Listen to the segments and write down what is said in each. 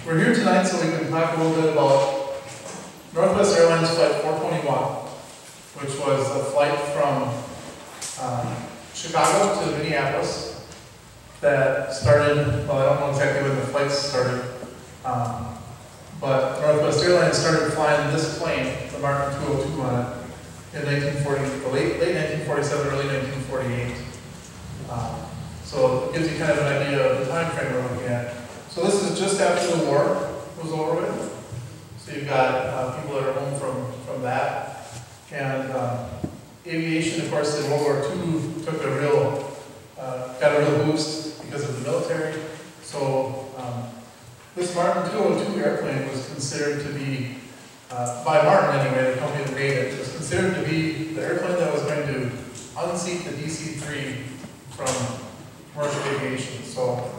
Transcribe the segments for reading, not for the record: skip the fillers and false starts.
We're here tonight so we can talk a little bit about Northwest Airlines Flight 421, which was a flight from Chicago to Minneapolis that started, well, I don't know exactly when the flights started, but Northwest Airlines started flying this plane, the Martin 202 on it, in late 1947, early 1948. So it gives you kind of an idea of the time frame we're looking at. So this is just after the war was over with. So you've got people that are home from that. And aviation, of course, in World War II took got a real boost because of the military. So this Martin 202 airplane was considered to be, by Martin anyway, the company that made it, was considered to be the airplane that was going to unseat the DC-3 from commercial aviation. So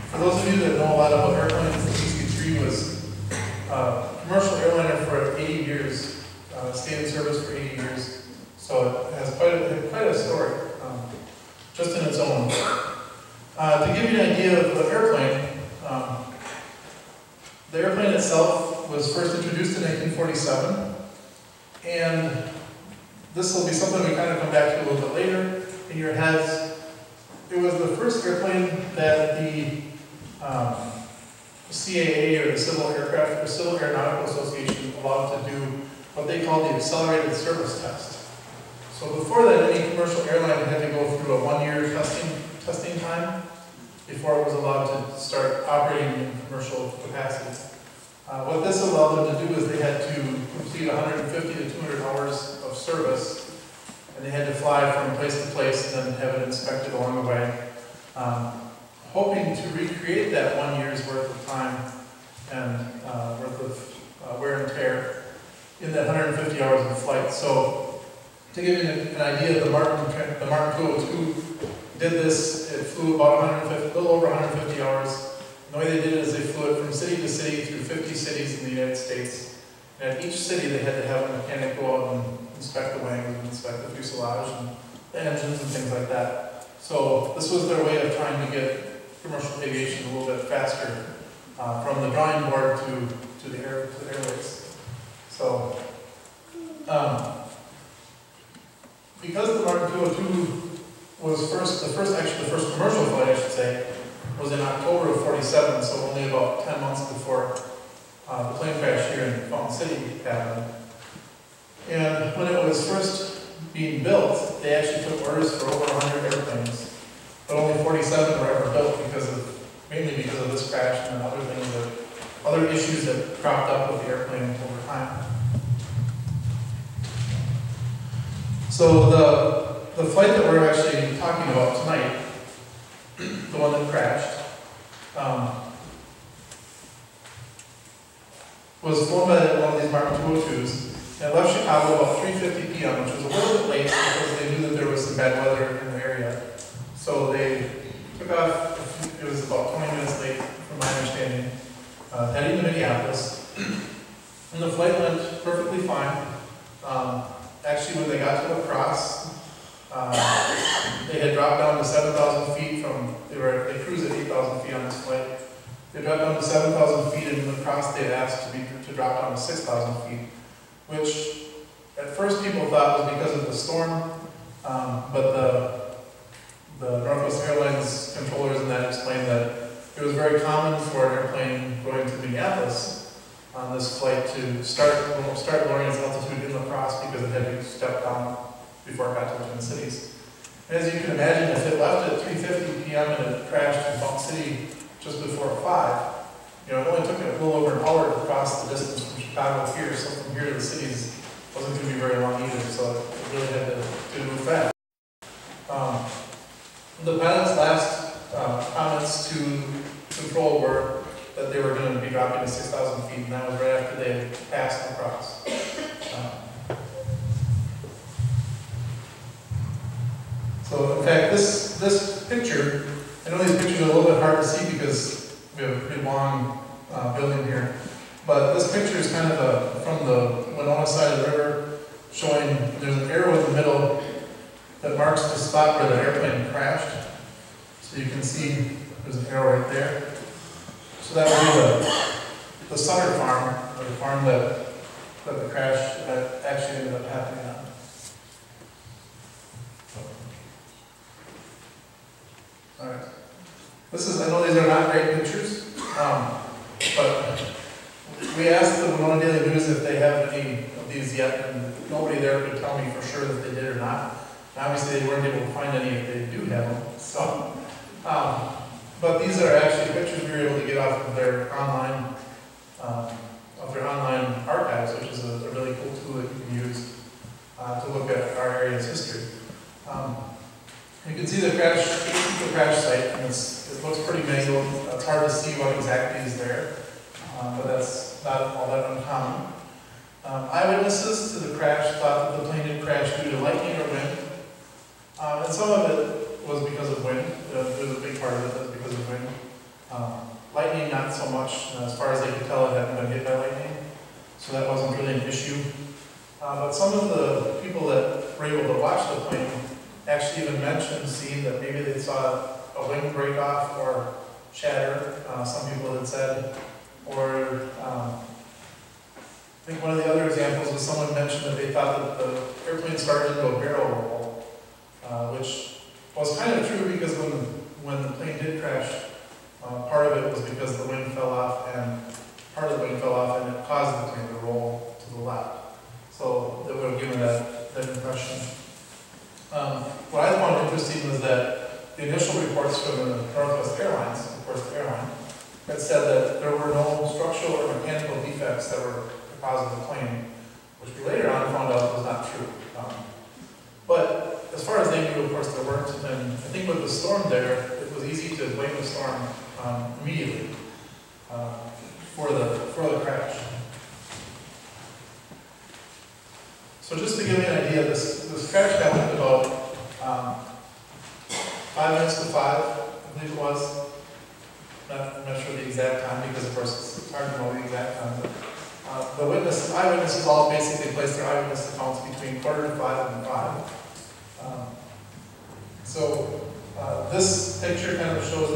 for those of you that know a lot about airplanes, the DC-3 was a commercial airliner for 80 years, stayed in service for 80 years. So it has quite a story, just in its own. To give you an idea of the airplane itself was first introduced in 1947, and this will be something we kind of come back to a little bit later in your heads. It was the first airplane that the CAA, or the Civil Aeronautical Association, allowed to do what they call the accelerated service test. So before that, any commercial airline had to go through a 1-year testing time before it was allowed to start operating in commercial capacity. What this allowed them to do is they had to complete 150 to 200 hours of service, and they had to fly from place to place and then have it inspected along the way, hoping to recreate that 1 year's worth of time and worth of wear and tear in that 150 hours of flight. So to give you an idea, the Martin 202 did this. It flew about a little over 150 hours. And the way they did it is they flew it from city to city through 50 cities in the United States. And at each city they had to have a mechanic go out and inspect the wings and inspect the fuselage and the engines and things like that. So this was their way of trying to get commercial aviation a little bit faster from the drawing board to the airways. So because the Martin 202 was the first commercial flight, I should say, was in October of 47, so only about 10 months before the plane crash here in Fountain City happened. And when it was first being built, they actually took orders for over 100 airplanes, but only 47 were ever built mainly because of this crash and other issues that cropped up with the airplane over time. So the flight that we're actually talking about tonight, the one that crashed, was flown by one of these Martin 202s. And it left Chicago about 3:50 p.m., which was a little bit late because they knew that there was some bad weather in the area. So they took off. It was about 20 minutes late, from my understanding, heading to Minneapolis. And the flight went perfectly fine. Actually, when they got to the cross, they had dropped down to 7,000 feet they cruised at 8,000 feet on this flight. They dropped down to 7,000 feet, and in the cross they had asked to drop down to 6,000 feet, which at first people thought was because of the storm, but the Northwest Airlines controllers in that explained that it was very common for an airplane going to Minneapolis on this flight to start lowering its altitude in the cross because it had to step down before it got to the Twin Cities. And as you can imagine, if it left at 3:50 p.m. and it crashed in Fountain City just before 5, it only took it a little over an hour to cross the distance from Chicago here, so from here to the cities wasn't going to be very long either, so it really had to move fast. The pilot's last comments to control were that they were going to be dropping to 6,000 feet, and that was right after they had passed the cross. So in fact, this picture, I know these pictures are a little bit hard to see because we have a pretty long building here, but this picture is kind of from the Winona side of the river, showing there's an arrow in the middle that marks the spot where the airplane crashed. So you can see there's an arrow right there. So that would be the Sutter farm, or the farm that the crash that actually ended up happening on. All right. I know these are not great pictures, but we asked the Winona Daily News if they have any of these yet, and nobody there could tell me for sure that they did or not. And obviously, they weren't able to find any if they do have them. So, but these are actually pictures we were able to get off of their online archives, which is a really cool tool that you can use to look at our area's history. You can see the crash site, and it looks pretty mangled. It's hard to see what exactly is there, but that's not all that uncommon. Eyewitnesses to the crash thought that the plane had crashed due to lightning or wind, and some of it was because of wind. There's a big part of it that's because of wind. Lightning, not so much. As far as they could tell, it hadn't been hit by lightning, so that wasn't really an issue. But some of the people that were able to watch the plane actually even mentioned seeing that maybe they saw a wing break off or shatter, some people had said, or I think one of the other examples was someone mentioned that they thought that the airplane started into a barrel roll, which was kind of true because when the plane did crash, part of it was because the wing fell off, and part of the wing fell off and it caused the plane to roll to the left. So that would have given that impression. What I found interesting was that the initial reports from the Northwest Airlines, of course the airline, had said that there were no structural or mechanical defects that were the cause of the plane, which we later on found out was not true. But as far as they knew, of course, there weren't. And I think with the storm there, it was easy to blame the storm immediately for the crash. So just to give you an idea, this crash happened about 5 minutes to 5, I believe it was. I'm not sure the exact time because, of course, it's hard to know the exact time. But eyewitnesses all basically placed their eyewitness accounts between 4:45 and 5. This picture kind of shows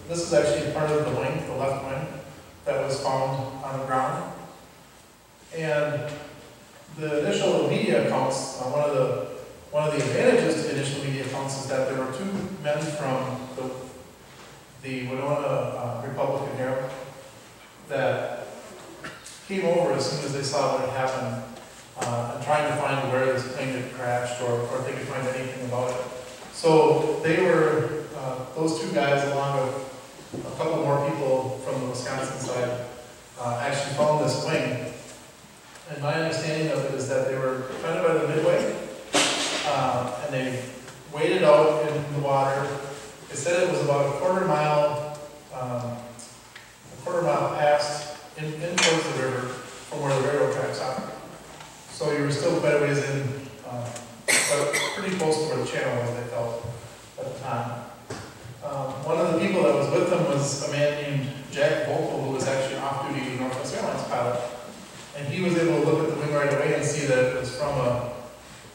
this is actually part of the wing, the left wing, that was found on the ground. And the initial media accounts, one of the advantages to the initial media accounts is that there were 2 men from the Winona Republican Herald that came over as soon as they saw what had happened and trying to find where this plane had crashed or if they could find anything about it. So they were, those 2 guys along with a couple more people from the Wisconsin side actually found this wing. And my understanding of it is that they were kind of by the midway, and they waded out in the water. They said it was about a quarter mile past in towards the river from where the railroad tracks are. So you were still quite a ways in, but pretty close to where the channel was, they felt, at the time. One of the people that was with them was a man named Jack Volkel, who was actually an off-duty Northwest Airlines pilot. And he was able to look at the wing right away and see that it was from a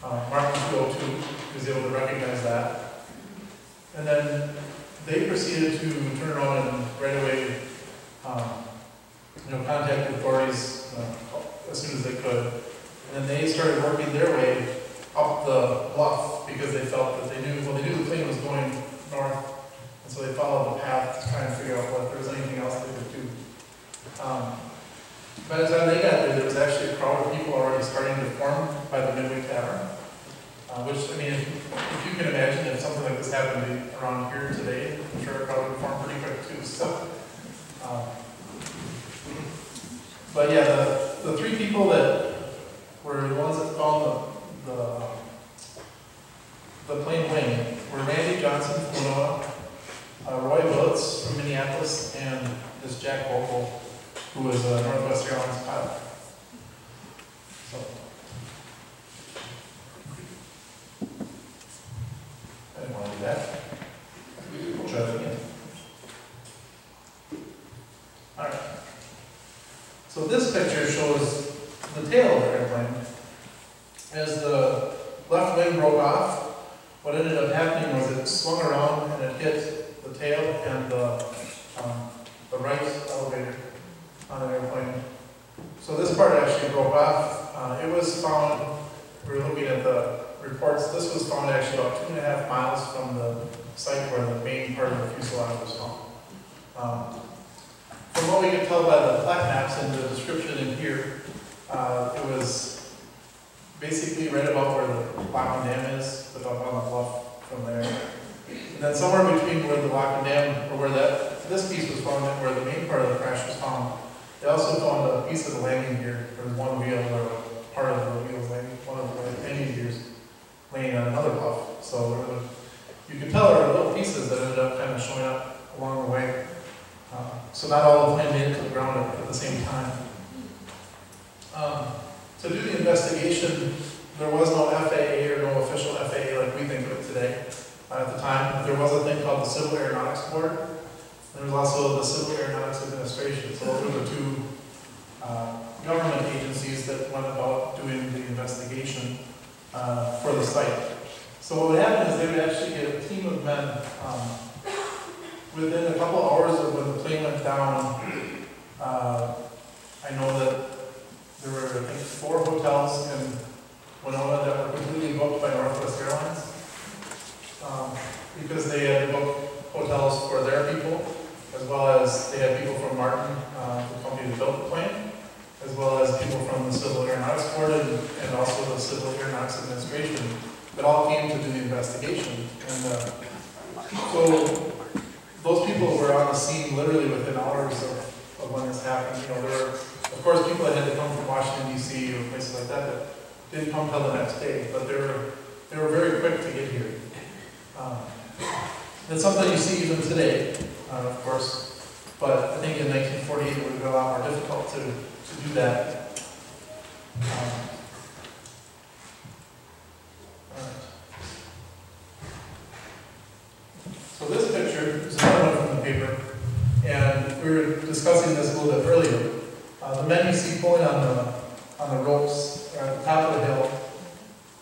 Mark 202. He was able to recognize that. And then they proceeded to turn around and right away contact the authorities as soon as they could. And then they started working their way up the bluff because they felt that they knew the plane was going north. And so they followed the path to try and figure out if there was anything else they could do. By the time they got there was actually a crowd of people already starting to form by the Midway Tavern. Which, I mean, if you can imagine if something like this happened around here today, I'm sure a crowd would form pretty quick too. So, but yeah, the 3 people that were the ones that found the plane wing were Randy Johnson from Winona, Roy Willits from Minneapolis, and this Jack Volkel, who was a Northwest Airlines pilot. So, I didn't want to do that. We'll try that again. All right. So this picture shows the tail of the airplane. As the left wing broke off, what ended up happening was it swung around and it hit the tail and the right drove off. It was found, we were looking at the reports, this was found actually about 2.5 miles from the site where the main part of the fuselage was found. From what we can tell by the flight maps and the description in here, it was basically right about where the Lock and Dam is, about on the bluff from there. And then somewhere between where the Lock and Dam, or where this piece was found and where the main part of the crash was found, they also found a piece of the landing gear. There was one wheel, or part of the wheels landing, one of the landing gears laying on another bluff. So you could tell there were little pieces that ended up kind of showing up along the way. So not all the plane made it to the ground at the same time. To do the investigation, there was no FAA or no official FAA like we think of it today. At the time, there was a thing called the Civil Aeronautics Board. There was also the Civil Aeronautics Administration. So those were the two government agencies that went about doing the investigation for the site. So what would happen is they would actually get a team of men within a couple hours of when the plane went down. I know that there were, I think, 4 hotels in Winona that were completely booked by Northwest Airlines because they had booked hotels for their people, as well as they had people from Martin, the company that built the plane, as well as people from the Civil Aeronautics Board and also the Civil Aeronautics Administration that all came to do the investigation. And so those people were on the scene literally within hours of when this happened. You know, there were, of course, people that had to come from Washington, D.C. or places like that didn't come till the next day, but they were very quick to get here. That's something you see even today, of course, but I think in 1948 it would have been a lot more difficult to do that. So this picture is another one from the paper, and we were discussing this a little bit earlier. The men you see pulling on the ropes are at the top of the hill,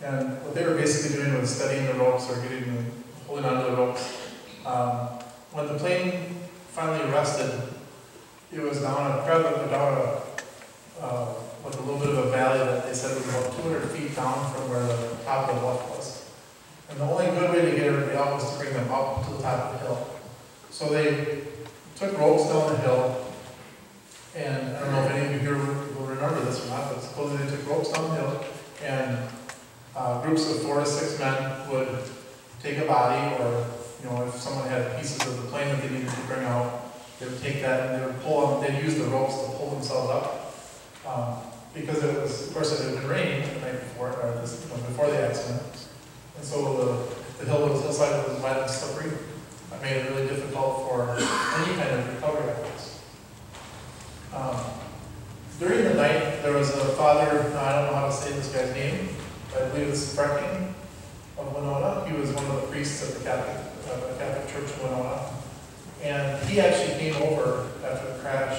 and what they were basically doing was steadying the ropes or holding onto the ropes. When the plane finally rested, it was down with a little bit of a valley that they said was about 200 feet down from where the top of the bluff was. And the only good way to get everybody out was to bring them up to the top of the hill. So they took ropes down the hill, and I don't know if any of you here will remember this or not, but supposedly they took ropes down the hill, and groups of 4 to 6 men would take a body, or if someone had pieces of the plane that they needed to bring out, they would take that and they would pull them. They'd use the ropes to pull themselves up because it was, of course, it had been raining the night before, or before the accident, and so the hillside was wet and slippery. That made it really difficult for any kind of recovery efforts. During the night, there was a father. I don't know how to say this guy's name, but I believe it's Freking of Winona. He was one of the priests at the Catholic Church in Winona. And he actually came over after the crash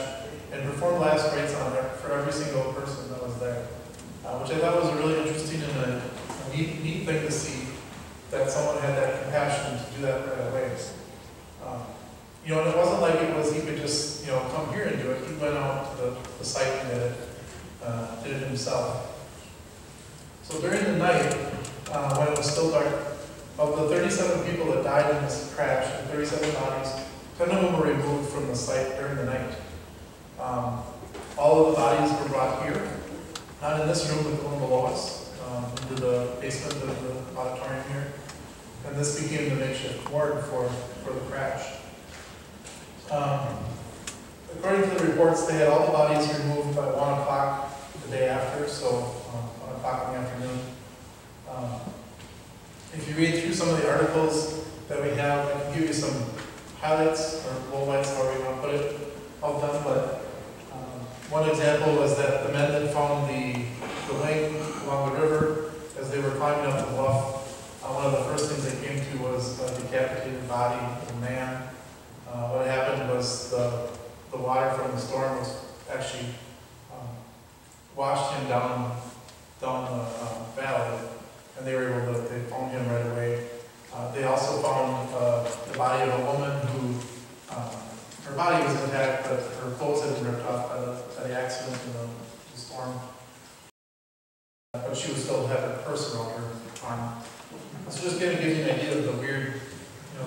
and performed last rites on there for every single person that was there, which I thought was a really interesting and a neat thing to see, that someone had that compassion to do that right away. And it wasn't like he could just come here and do it. He went out to the site and did it himself. So during the night, when it was still dark, of the 37 people that died in this crash, the 37 bodies, 10 of them were removed from the site during the night. All of the bodies were brought here, not in this room, but the one below us, into the basement of the auditorium here. And this became the makeshift morgue for the crash. According to the reports, they had all the bodies removed by 1 o'clock the day after, so 1 o'clock in the afternoon. If you read through some of the articles that we have, I can give you some highlights or lowlights, however you want to put it, of them. But one example was that the men that found the wing along the river as they were climbing up the bluff, one of the first things they came to was a decapitated body of a man. What happened was the water from the storm was actually washed him down the valley, and they found him right away. They also found the body of a woman who, her body was intact, but her clothes had been ripped off by the accident in the storm. but she would still have her purse around her arm. So just kind of give you an idea of the weird,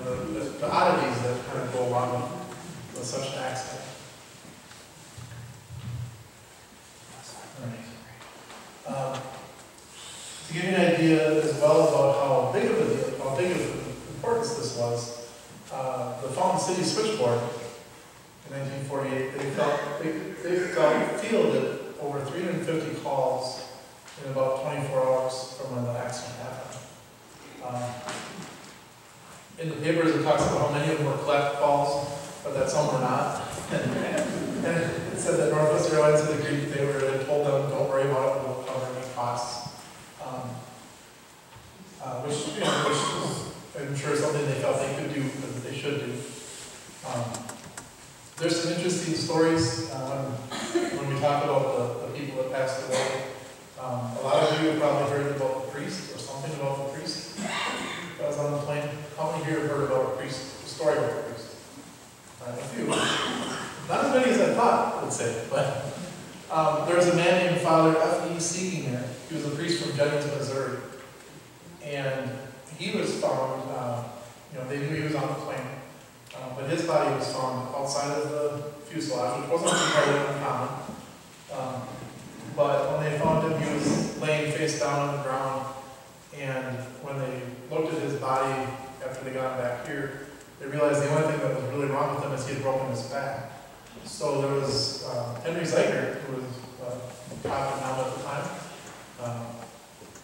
the oddities that kind of go along with such an accident. All right. To give you an idea as well about how big of importance this was, the Fountain City switchboard in 1948, they fielded over 350 calls in about 24 hours from when the accident happened. In the papers, it talks about how many of them were collect calls, but that some were not. And it said that Northwest Airlines had agreed, they told them, don't worry about it, we'll cover any costs. Which is, I'm sure, something they felt they could do, that they should do. There's some interesting stories when we talk about the people that passed away. A lot of you have probably heard about the priest, or something about the priest that was on the plane. How many here have heard about a priest, a story about a priest? A few. Not as many as I thought, I would say, but there was a man named Father F.E. Seeginger. He was a priest from Jennings, Missouri. And he was found, they knew he was on the plane, but his body was found outside of the fuselage, which wasn't entirely uncommon. But when they found him, he was laying face down on the ground, and when they looked at his body after they got him back here, they realized the only thing that was really wrong with him is he had broken his back. So there was Henry Zeiger, who was a cop in Helm at the time,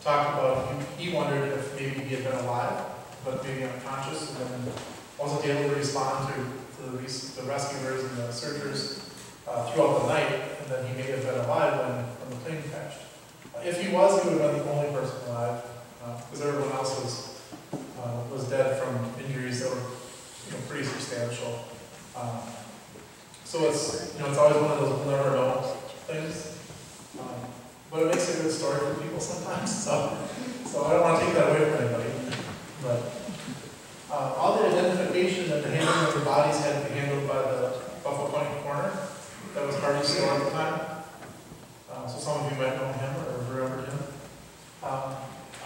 talked about, he wondered if maybe he had been alive, but maybe unconscious, and then wasn't able to respond to the rescuers and the searchers throughout the night, and then he may have been alive when the plane crashed. If he was, he would have been the only person alive, because everyone else was dead from injuries that were pretty substantial. So it's always one of those we'll never know things. But it makes a good story for people sometimes, so I don't want to take that away from anybody. But all the identification and the handling of the bodies had to be handled by the Buffalo County coroner. That was Hardy's store at the time. So some of you might know him or remember him.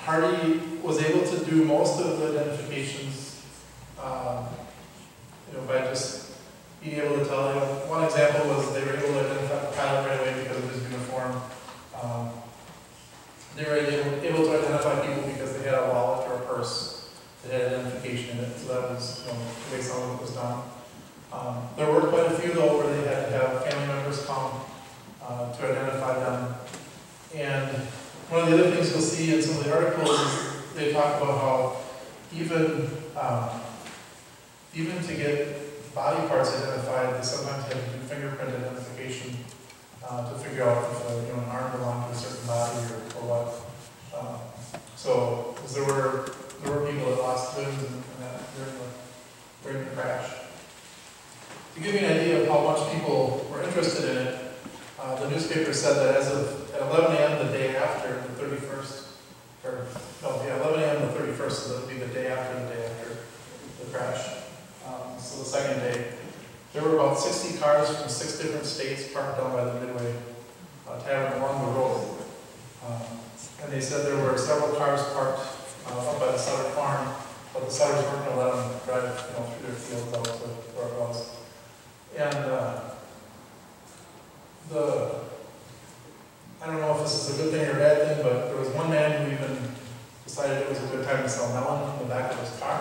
Hardy was able to do most of the identifications, by just being able to tell. One example was they were able to identify the pilot right away because of his uniform. They were able to identify people because they had a wallet or a purse that had identification in it, so that was the way some of it was done. There were quite a few, though, where they had to have family members come to identify them. And one of the other things you'll see in some of the articles is they talk about how even to get body parts identified, they sometimes have to do fingerprint identification to figure out if an arm belonged to a certain body or what. So there were people that lost limbs and that during the crash. To give you an idea of how much people were interested in it, the newspaper said that as of at 11 a.m. the day after, the 31st, 11 a.m. the 31st, so that would be the day after the crash. So the second day, there were about 60 cars from 6 different states parked down by the Midway Tavern along the road. And they said there were several cars parked up by the Sutter farm, but the Sutters weren't going to let them drive through their fields out to where it was. And I don't know if this is a good thing or a bad thing, but there was one man who even decided it was a good time to sell melon in the back of his car.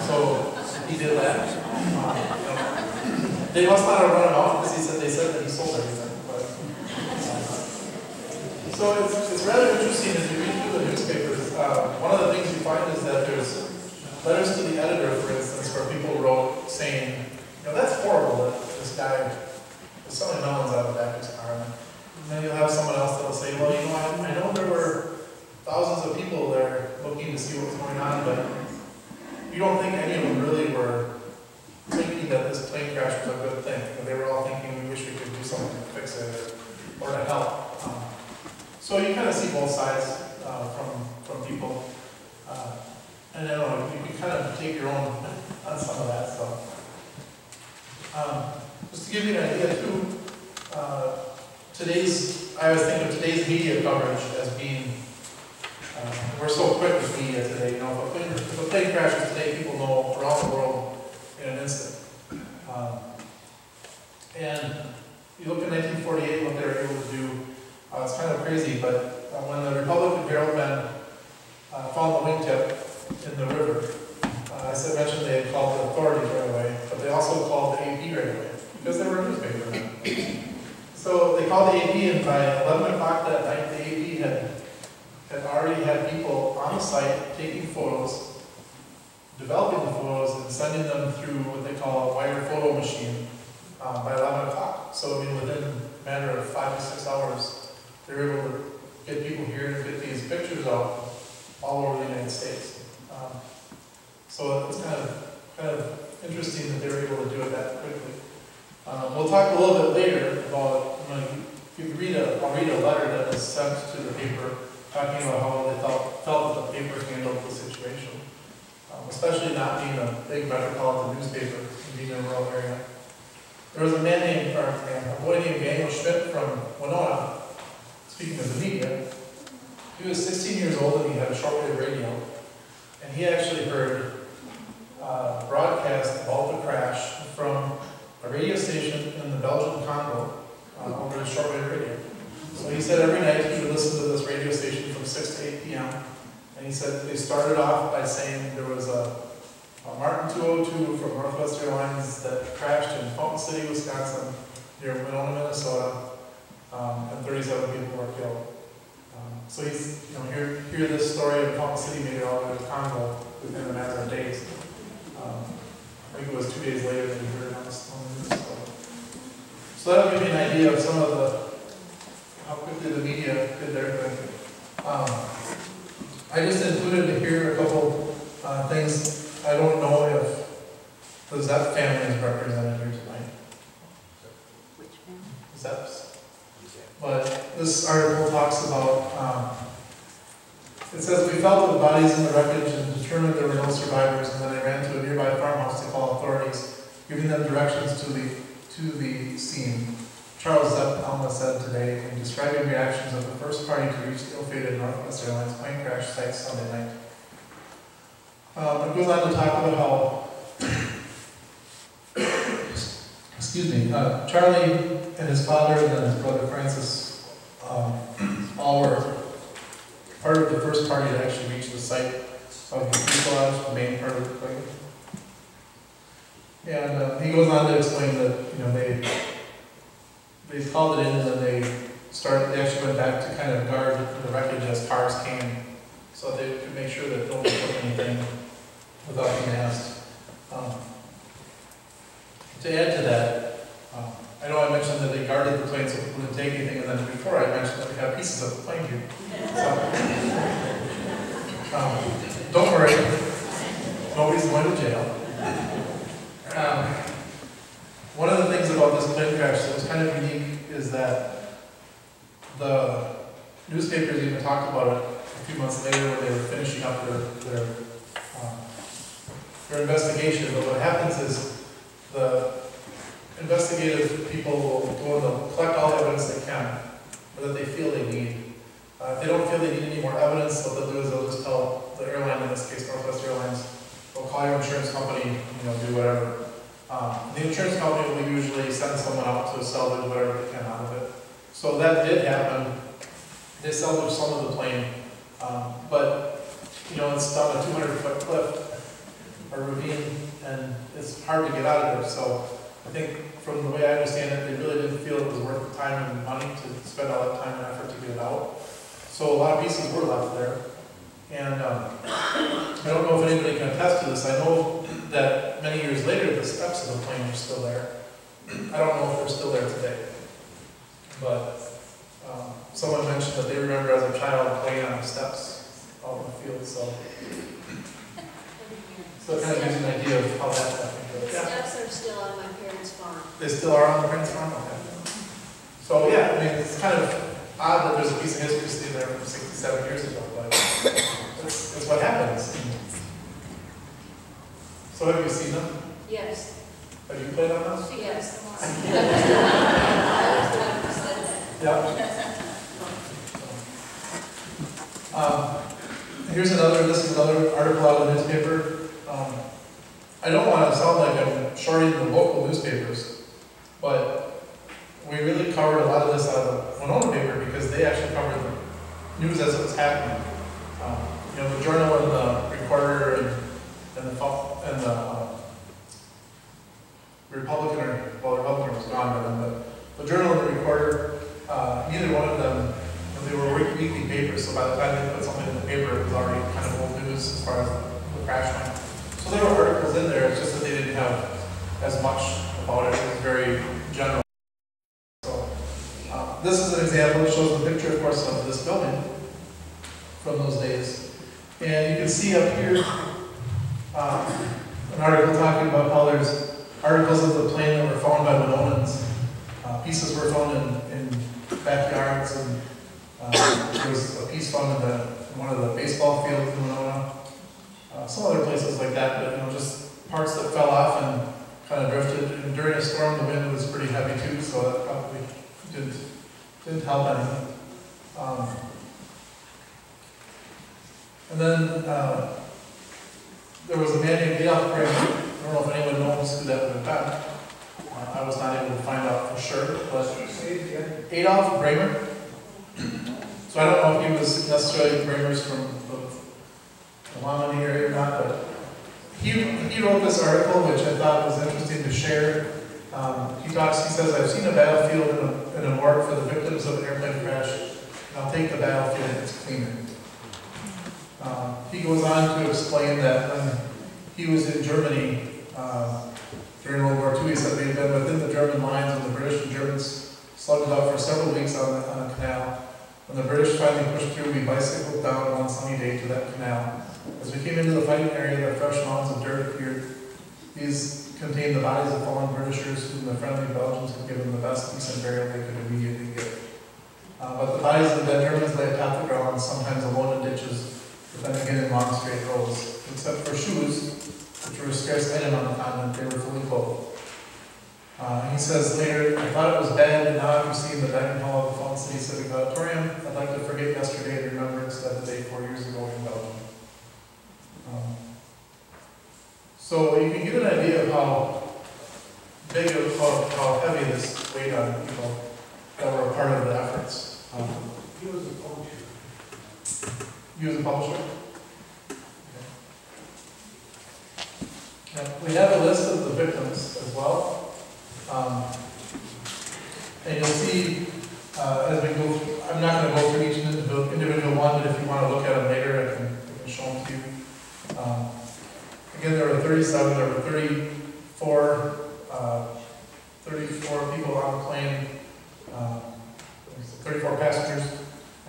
So he did that. They must not have run him off because they said that he sold everything. But, so it's rather interesting as you read through the newspapers. One of the things you find is that there's letters to the editor, for instance, where people wrote saying, that's horrible that this guy is selling melons out of the back of his car. And then you'll have someone else that'll say, well, I know there were thousands of people there looking to see what was going on, but you don't think any of them really were thinking that this plane crash was a good thing. They were all thinking, we wish we could do something to fix it or to help. So you kind of see both sides from people. And I don't know, you can kind of take your own on some of that stuff. Just to give you an idea too, I always think of today's media coverage as being, we're so quick with media today. You know, if a plane crashes today, people know around the world in an instant. And you look at 1948, what they were able to do. It's kind of crazy, but when the Republican Herold men found the wingtip in the river, I mentioned they had called the authorities right away, but they also called the AP right away because they were a newspaper then. So they called the AP, and by 11 o'clock that night, the AP had already had people on the site taking photos, developing the photos, and sending them through what they call a wire photo machine by 11 o'clock. So I mean, within a matter of 5 to 6 hours, they were able to get people here and get these pictures out all over the United States. So it's kind of interesting that they were able to do it that quickly. We'll talk a little bit later about, I'll read a letter that was sent to the paper talking about how they felt that the paper handled the situation, especially not being a big metropolitan newspaper and being in a rural area. There was a boy named Daniel Schmidt from Winona, speaking of the media. He was 16 years old and he had a shortwave radio, and he actually heard a broadcast about the crash from a radio station in the Belgian Congo over the shortwave radio. So he said every night he would listen to this radio station from 6 to 8 p.m. And he said they started off by saying there was a Martin 202 from Northwest Airlines that crashed in Fountain City, Wisconsin, near Winona, Minnesota, and 37 people were killed. So he's, hear this story of Fountain City made it all the way to Congo within a matter of days. I think it was 2 days later that he heard it on the news. So that'll give you an idea of some of how quickly the media did their thing. I just included here a couple things. I don't know if the Zepp family is represented here tonight. Which family? Zepps. But this article talks about, it says, we felt the bodies in the wreckage and determined there were no survivors, and then I ran to a nearby farmhouse to call authorities, giving them directions to the scene. Charles Zepp Alma said today in describing reactions of the first party to reach the ill-fated Northwest Airlines plane crash site Sunday night. It goes on to talk about how, Charlie and his father and then his brother Francis all were part of the first party to actually reach the site of the fuselage, the main part of the plane. And he goes on to explain that, they called it in and then they actually went back to kind of guard the wreckage as cars came so they could make sure that nobody took anything without being asked. To add to that, I know I mentioned that they guarded the plane so people didn't take anything, and then before I mentioned that we have pieces of the plane here. So, don't worry, nobody's going to jail. One of the things about this plane crash that was kind of unique is that the newspapers even talked about it a few months later when they were finishing up their investigation. But what happens is the investigative people will go and they'll collect all the evidence they can, or that they feel they need. If they don't feel they need any more evidence, what they'll do is they'll just tell the airline, in this case Northwest Airlines, they'll call your insurance company, do whatever. The insurance company will usually send someone out to salvage whatever they can out of it. So that did happen. They salvaged some of the plane, but it's down a 200-foot cliff, a ravine, and it's hard to get out of there. So I think from the way I understand it, they really didn't feel it was worth the time and money to spend all that time and effort to get it out. So a lot of pieces were left there. And I don't know if anybody can attest to this. I know that many years later, the steps of the plane are still there. I don't know if they're still there today. But someone mentioned that they remember as a child playing on the steps out in the field. So it kind of gives you an idea of how that happened. The steps are still on my parents' farm. They still are on the parents' farm? Okay. So yeah, I mean, it's kind of odd that there's a piece of history sitting there from 67 years ago, but it's what happens. So have you seen them? Yes. Have you played on them? Yes. Yeah. This is another article out of the newspaper. I don't want to sound like I'm shorting the local newspapers, but we really covered a lot of this out of the Winona paper because they actually covered the news as it was happening. You know, the Journal and the Recorder and the Republican was gone, but the Journal and the Recorder, neither one of them, they were weekly papers, so by the time they put something in the paper, it was already kind of old news as far as the crash went. So there were articles in there, it's just that they didn't have as much about it. It was very general. So this is an example. It shows the picture, of course, of this building from those days. And you can see up here an article talking about how there's articles of the plane that were found by Winonans. Pieces were found in backyards, and there was a piece found in one of the baseball fields in Winona. Some other places like that, but you know, just parts that fell off and kind of drifted. And during a storm, the wind was pretty heavy too, so that probably didn't help anything. And then there was a man named Adolf Kramer. I don't know if anyone knows who that would have been. I was not able to find out for sure, but Adolf Kramer. So I don't know if he was necessarily Kramer's from the Winona area or not, but he wrote this article, which I thought was interesting to share. He says, I've seen a battlefield in a morgue for the victims of an airplane crash, and I'll take the battlefield if it's cleaner. He goes on to explain that when he was in Germany during World War II, he said they had been within the German lines when the British and Germans slugged out for several weeks on a canal. When the British finally pushed through, we bicycled down one sunny day to that canal. As we came into the fighting area, the fresh mounds of dirt appeared. These contained the bodies of fallen Britishers whom the friendly Belgians had given the best decent burial they could immediately get. But the bodies of the dead Germans lay atop the ground, sometimes alone in ditches, but then again in long straight rows. Except for shoes, which were a scarce item on the continent, they were fully clothed. He says later, I thought it was bad, and now I've seen the dining hall of the Fountain City Auditorium. I'd like to forget yesterday and remember instead the day 4 years ago in Belgium. So you can get an idea of how big, how heavy this weighed on people that were a part of the efforts. He was a publisher. He was a publisher? Okay. Now, we have a list of the victims as well. And you'll see as we go through, I'm not going to go through each individual one, but if you want to look at them later, I can show them to you. Again, there were 37, there were 34 people on the plane, 34 passengers,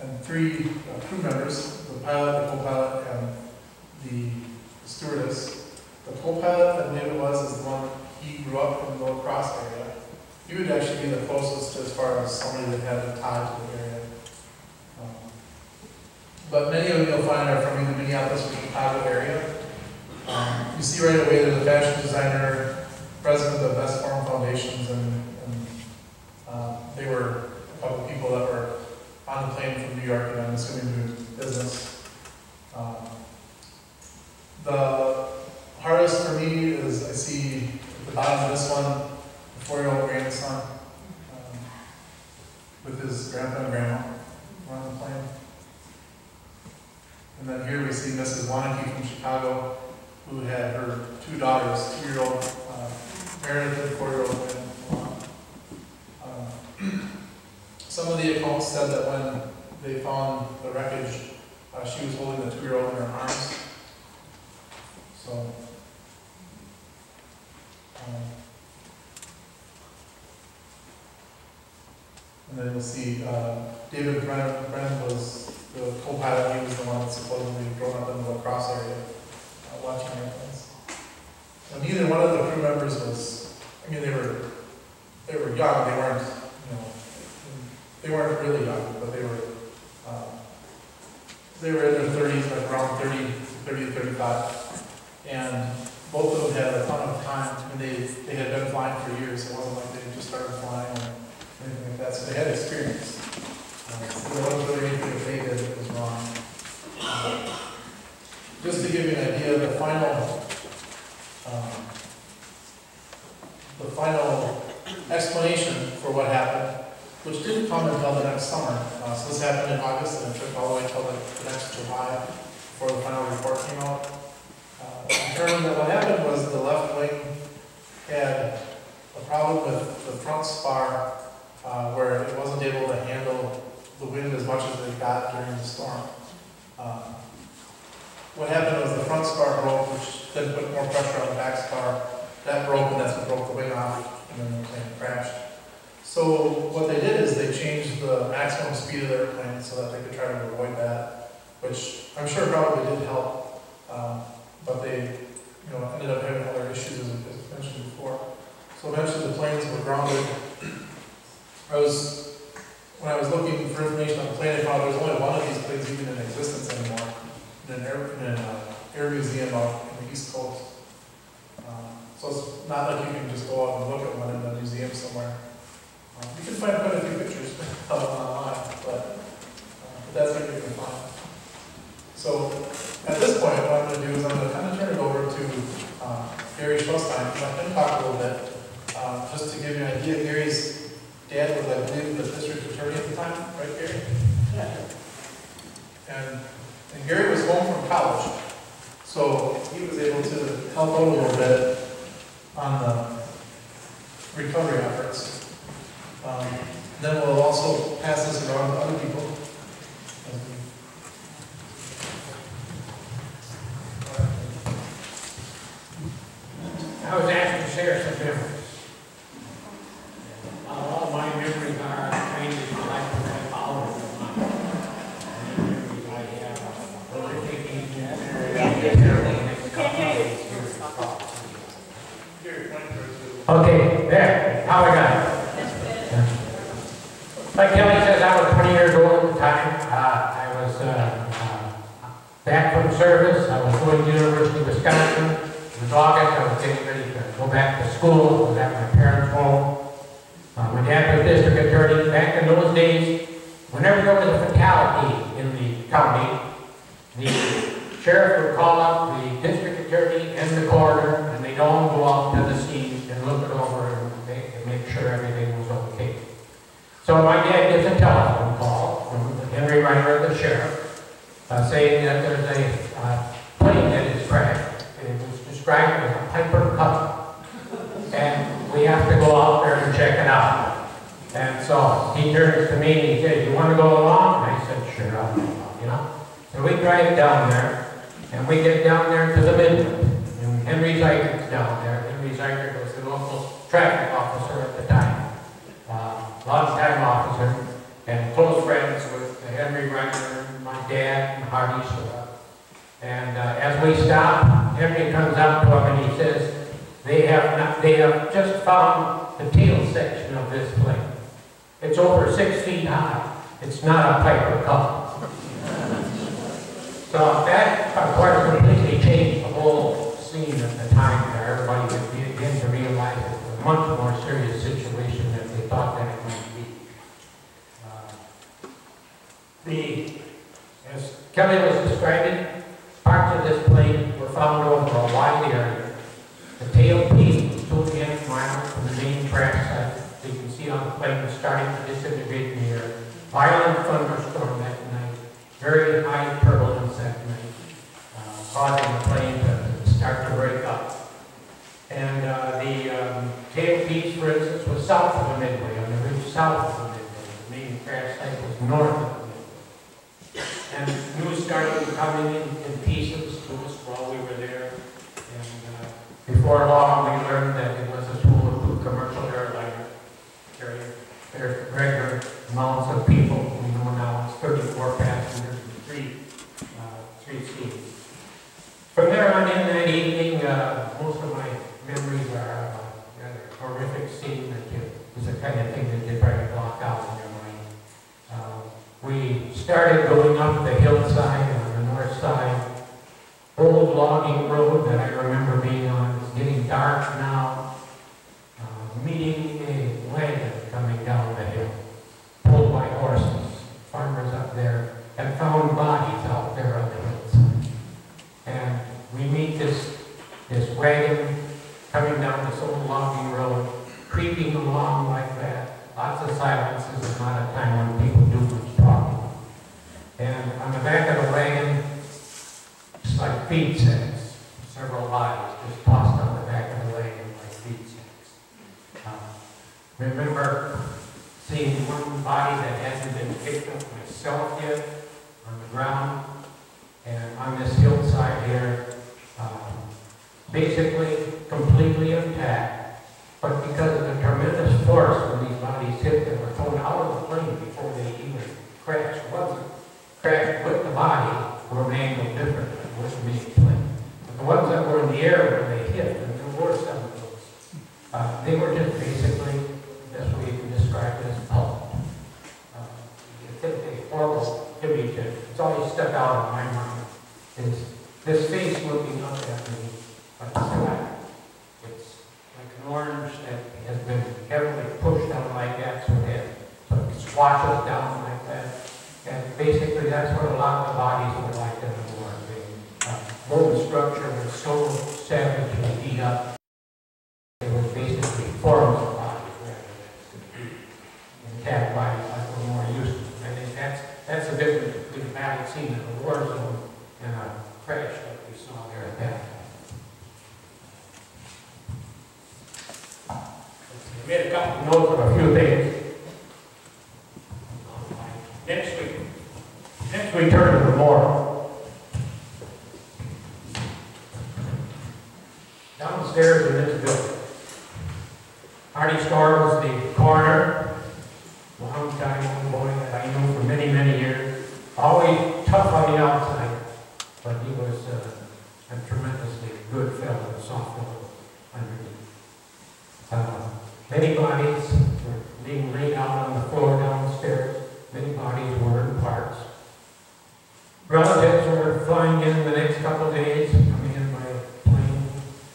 and 3 crew members, the pilot, the co-pilot, and the stewardess. The co-pilot, I believe it was, is the one, he grew up in the Low Cross area. He would actually be the closest as far as somebody that had a tie to the area. But many of them you'll find are from either Minneapolis or Chicago area. You see right away there's a fashion designer, president of Best Form Foundations, and they were a couple of people that were on the plane from New York, and I'm assuming doing business. The hardest for me is I see at the bottom of this one, the 4-year-old grandson with his grandpa and grandma on the plane. And then here we see Mrs. Waneke from Chicago, who had her 2 daughters, 2-year-old Meredith and 4-year-old some of the accounts said that when they found the wreckage, she was holding the 2-year-old in her arms. So, and then you'll see David Brennan was the co-pilot. He was the one that supposedly grown up in the La Crosse area watching airplanes. And neither one of the crew members was, I mean, they were young, they weren't, they weren't really young, but they were in their 30s, like around 30 to 35. And both of them had a ton of time. I mean, they had been flying for years. It wasn't like they just started flying. anything like that, so they had experience. So there wasn't really anything that they did that was wrong. Just to give you an idea, the final explanation for what happened, which didn't come until the next summer. So this happened in August, and it took all the way until the next July before the final report came out. Determined that what happened was the left wing had a problem with the front spar, where it wasn't able to handle the wind as much as it got during the storm. What happened was the front spar broke, which then put more pressure on the back spar. That broke, and that's what broke the wing off, and then the plane crashed. So what they did is they changed the maximum speed of the airplane so that they could try to avoid that, which I'm sure probably did help, but they ended up having other issues as mentioned before. So eventually the planes were grounded. When I was looking for information on the plane, I found there was only one of these planes even in existence anymore in an air museum out in the East Coast. So it's not like you can just go out and look at one in a museum somewhere. You can find quite a few pictures of it online, but that's what you can find. So at this point, what I'm going to do is I'm going to kind of turn it over to Gary Schlosstein, and let him talk a little bit, just to give you an idea. Gary's dad was, I believe, the district attorney at the time, right, Gary? Yeah. And Gary was home from college, so he was able to help out a little bit on the recovery efforts. Then we'll also pass this around to other people. I was asked to share some memories. All my memories are kind of like my father of mine. The memories I have of overtaking Okay, there. How I got it. Like Kelly says, I was 20 years old at the time. I was back from service. I was going to University of Wisconsin. It was August. I was getting ready to go back to school. I was at my parents' home. My dad was district attorney. Back in those days, whenever there was a fatality in the county, the sheriff would call up the district attorney and the coroner, and they'd all go out to the scene and look it over and make sure everything was okay. So my dad gets a telephone call from Henry Reiner, the sheriff, saying that there's a plane that is crashed. It was described as a Piper Cub, and we have to go out there and check it out. And so he turns to me and he says, "You want to go along?" And I said, "Sure, I'll go along." So we drive down there, and we get down there to the Midland. And Henry Zeigert's down there. Henry Zeigert was the local traffic officer at the time. Long-time officer, and close friends with Henry Reiner, my dad, and Hardy Sura. And as we stop, Henry comes up to him and he says, they have just found the tail section of this plane. It's over 6 feet high. It's not a Piper Cub. So that, of course, completely changed the whole scene at the time there. Everybody would begin to realize it was a much more serious situation than they thought that it might be. As Kelly was describing, parts of this plane were found over a wide area. The tail piece was 2.5 miles from the main crash site. So you can see on the plane was starting to disintegrate in the air. Violent thunderstorm that night. Very high turbulence that night, causing the plane to start to break up. And the tail piece, for instance, was south of the Midway, on the ridge south of the Midway. The main crash site was north of the Midway. And news started coming in pieces to us while we were there. And before long, we learned that it was a two commercial airliner carrying regular amounts of people. We know now it's 34 passengers and three seats. From there on in that evening, most of my memories are of a rather horrific scene that is the kind of thing that you try to block out in your mind. We started going up the hillside on the north side, old logging road that I remember being on. It's getting dark now, meeting a wagon coming down the hill. wagon coming down this old logging road, creeping along like that. Lots of silence. This is not a time when people do much talking. And on the back of the wagon, it's like feed sacks. Several bodies just tossed on the back of the wagon like feed sacks. Remember seeing one body that hasn't been picked up myself yet on the ground, and on this hillside here, basically completely intact, but because of the tremendous force when these bodies hit, they were thrown out of the plane before they even crashed. It wasn't crashed with the body, were angled differently with the main plane. But the ones that were in the air when they hit, and there were some of those, they were just basically, that's what you can describe it as pulp. It's a horrible image, and it's always stuck out in my mind. Is this face looking up at me like the sky. It's like an orange that has been heavily pushed out like that, so it swashes down like that. And basically that's what a lot of the bodies were like in the war. The bone structure was so savagely beat up. It was basically forms of bodies rather than intact bodies like we're more used to. I think that's the difference between a battle scene in a war zone and a crash like we saw there at that. We made a couple of notes of a few things. Next we turn to the morgue. Downstairs in this building, Artie Starr was the coroner, long-time boy that I knew for many, many years. Always tough on the outside, but he was a tremendously good fellow, a soft fellow underneath. Many bodies were being laid out on the floor downstairs. Many bodies were in parts. Relatives were flying in the next couple of days, coming in by plane,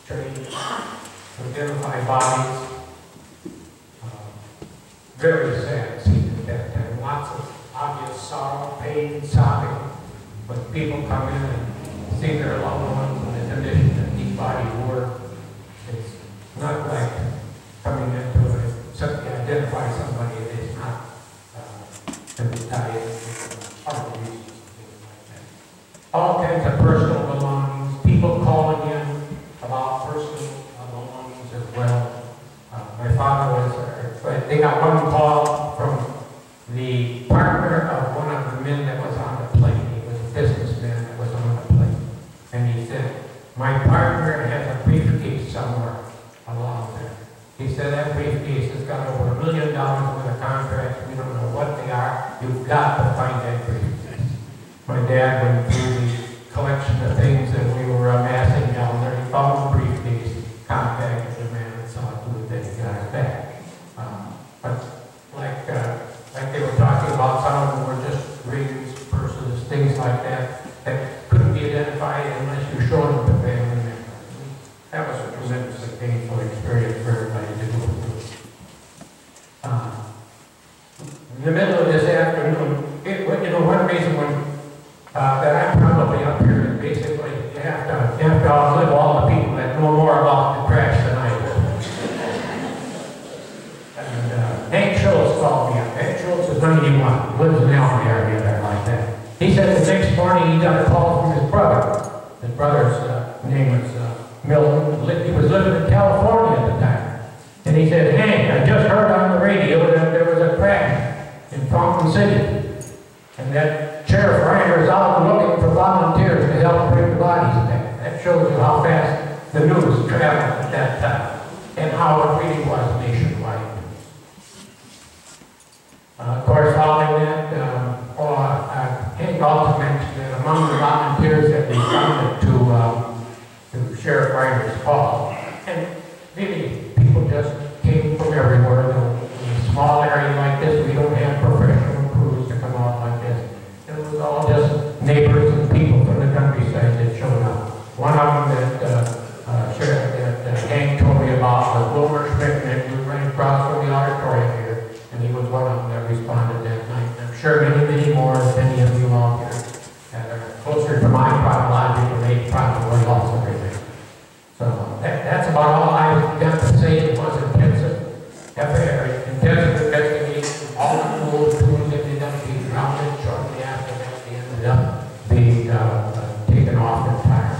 train, to identify bodies. Very sad scene at that time. Lots of obvious sorrow, pain, sobbing. But people come in and see their loved ones in the condition that these bodies were. It's not like coming into identify somebody that is not going to die of other reasons and things like that. All kinds of personal belongings, people calling in about personal belongings as well. My father was, they got one call from the partner of one of the men that was on the plane. He was a businessman that was on the plane. And he said, my partner has a briefcase somewhere along there. He said, that briefcase has got over $1 million worth of contracts. We don't know what they are. You've got to find that briefcase. My dad went through the collection of things that we were amassing down there. He found the briefcase, contacted the man, and saw to it that he got it back. But like they were talking about, some of them were just rings, purses, things like that, that couldn't be identified unless you showed them to family members. That was a tremendously painful experience for everybody to go through. In the middle of this afternoon, one reason that I'm probably up here is basically you have to outlive all the people that know more about the crash than I do. And Hank Schultz called me up. Hank Schultz is 91, lives in the Elm area there like that. He said the next morning he got a call from his brother. His brother's name was Milton. He was living in California at the time. And he said, Hank, I just heard on the radio that there was a crash in Fountain City. And that Sheriff Reiner is out looking for volunteers to help bring the bodies back. That shows you how fast the news traveled at that time and how it really was nationwide. Of course, following that, Hank also mentioned that among the volunteers that responded to Sheriff Reiner's call, and really people just came from everywhere. In a small area like this, we don't have professional crews to come out like this. It was all just neighbors and people from the countryside that showed up. One of them that Hank told me about was Wilmer Schmidt, and we ran across about all I got to say. It was intensive investigation. All the tools ended up being grounded shortly after that. They ended up being taken off entirely.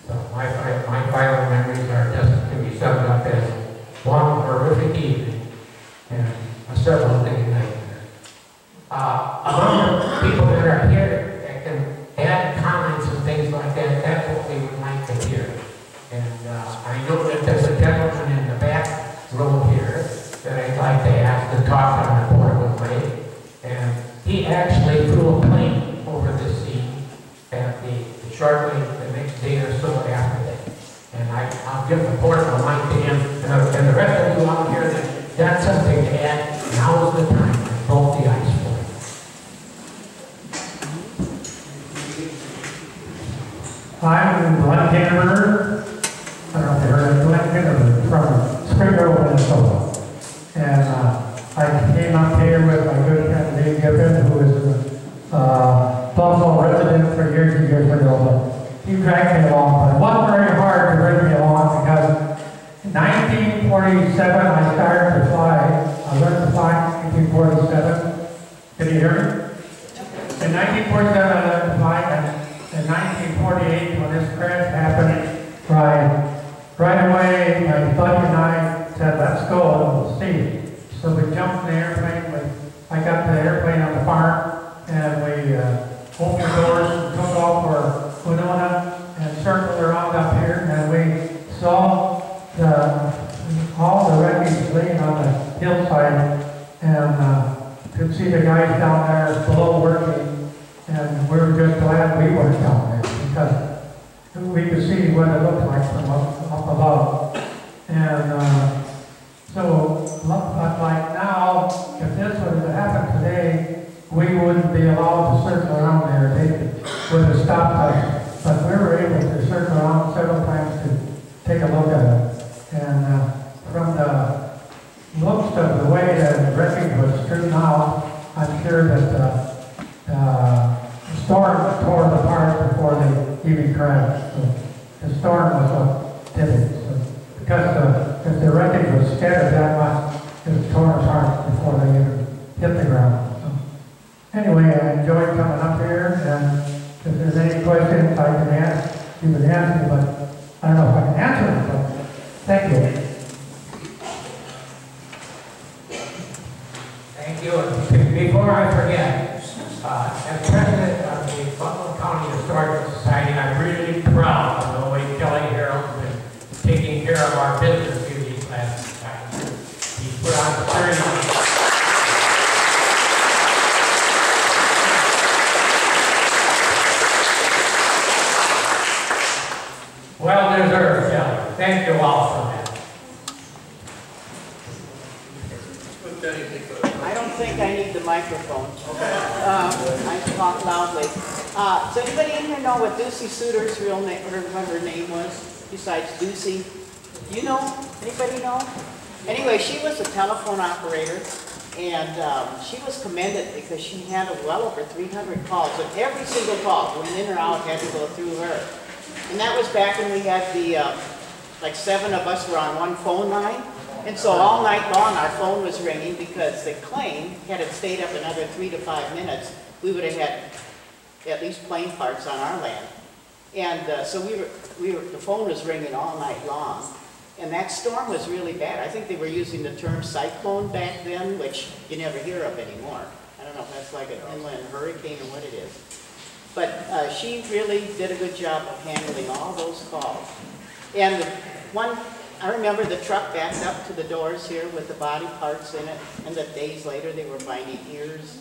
So my final memories are just to be summed up as one horrific evening and a several day nightmare. Among the people that are here that can add comments and things like that, that's what we would like to hear. And I know that there's a gentleman in the back row here that I'd like to ask to talk on the portable way. And he actually flew a plane over this scene at shortly the next day or so after that. And I'll give the portable mic to him. And the rest of you out here that got something to add, now is the time to broke the ice for you. I'm Glenn Canterbury. I don't know if you heard of Glenn Canterbury from Spring Grove, Minnesota. And I came up here with my good friend Dave Gibbon, who is a Buffalo resident for years and years ago. But he dragged me along, but it wasn't very hard to bring me along because in 1947 I started to fly. I learned to fly in 1947. Can you hear me? In 1947 I learned to fly, and in 1948 when this crash happened, right away my buddy and I said, let's go and we'll see. So we jumped in the airplane. I got the airplane on the farm, and we opened the doors and took off for Winona and circled around up here, and we saw all the wreckage laying on the hillside, and could see the guys down there below working, and we were just glad we weren't down there because we could see what it looked like from up above. And but like now, if this would have happened today, we wouldn't be allowed to circle around there. They would have stopped us. But we were able to circle around several times to take a look at it. And from the looks of the way the wreckage was strewn out, I'm sure that the storm tore it apart before they even crashed. So the storm was what did it. So, because if the wreckage was scattered that much, it was torn apart before they even hit the ground. So, anyway, I enjoyed coming up here, and if there's any questions I can ask, you can ask me, but I don't know if I can answer them, but thank you. Thank you. And before I forget, as president of the Buffalo County Historical Society, I'm really proud of the way Kelly Herold has been taking care of our business here these last times. He put on the 30. Well deserved, Kelly. Thank you all for that. I don't think I need the microphone. I talk loudly. Does anybody in here know what Ducey Suter's real name, or what her name was, besides Ducey? Do you know? Anybody know? Anyway, she was a telephone operator, and she was commended because she handled well over 300 calls, and every single call, going in or out, had to go through her. And that was back when we had the, like 7 of us were on one phone line. And so all night long our phone was ringing because the claim, had it stayed up another 3 to 5 minutes, we would have had at least plane parts on our land. And so the phone was ringing all night long. And that storm was really bad. I think they were using the term cyclone back then, which you never hear of anymore. I don't know if that's like an inland hurricane or what it is. But she really did a good job of handling all those calls. And I remember the truck backed up to the doors here with the body parts in it, and that days later they were finding ears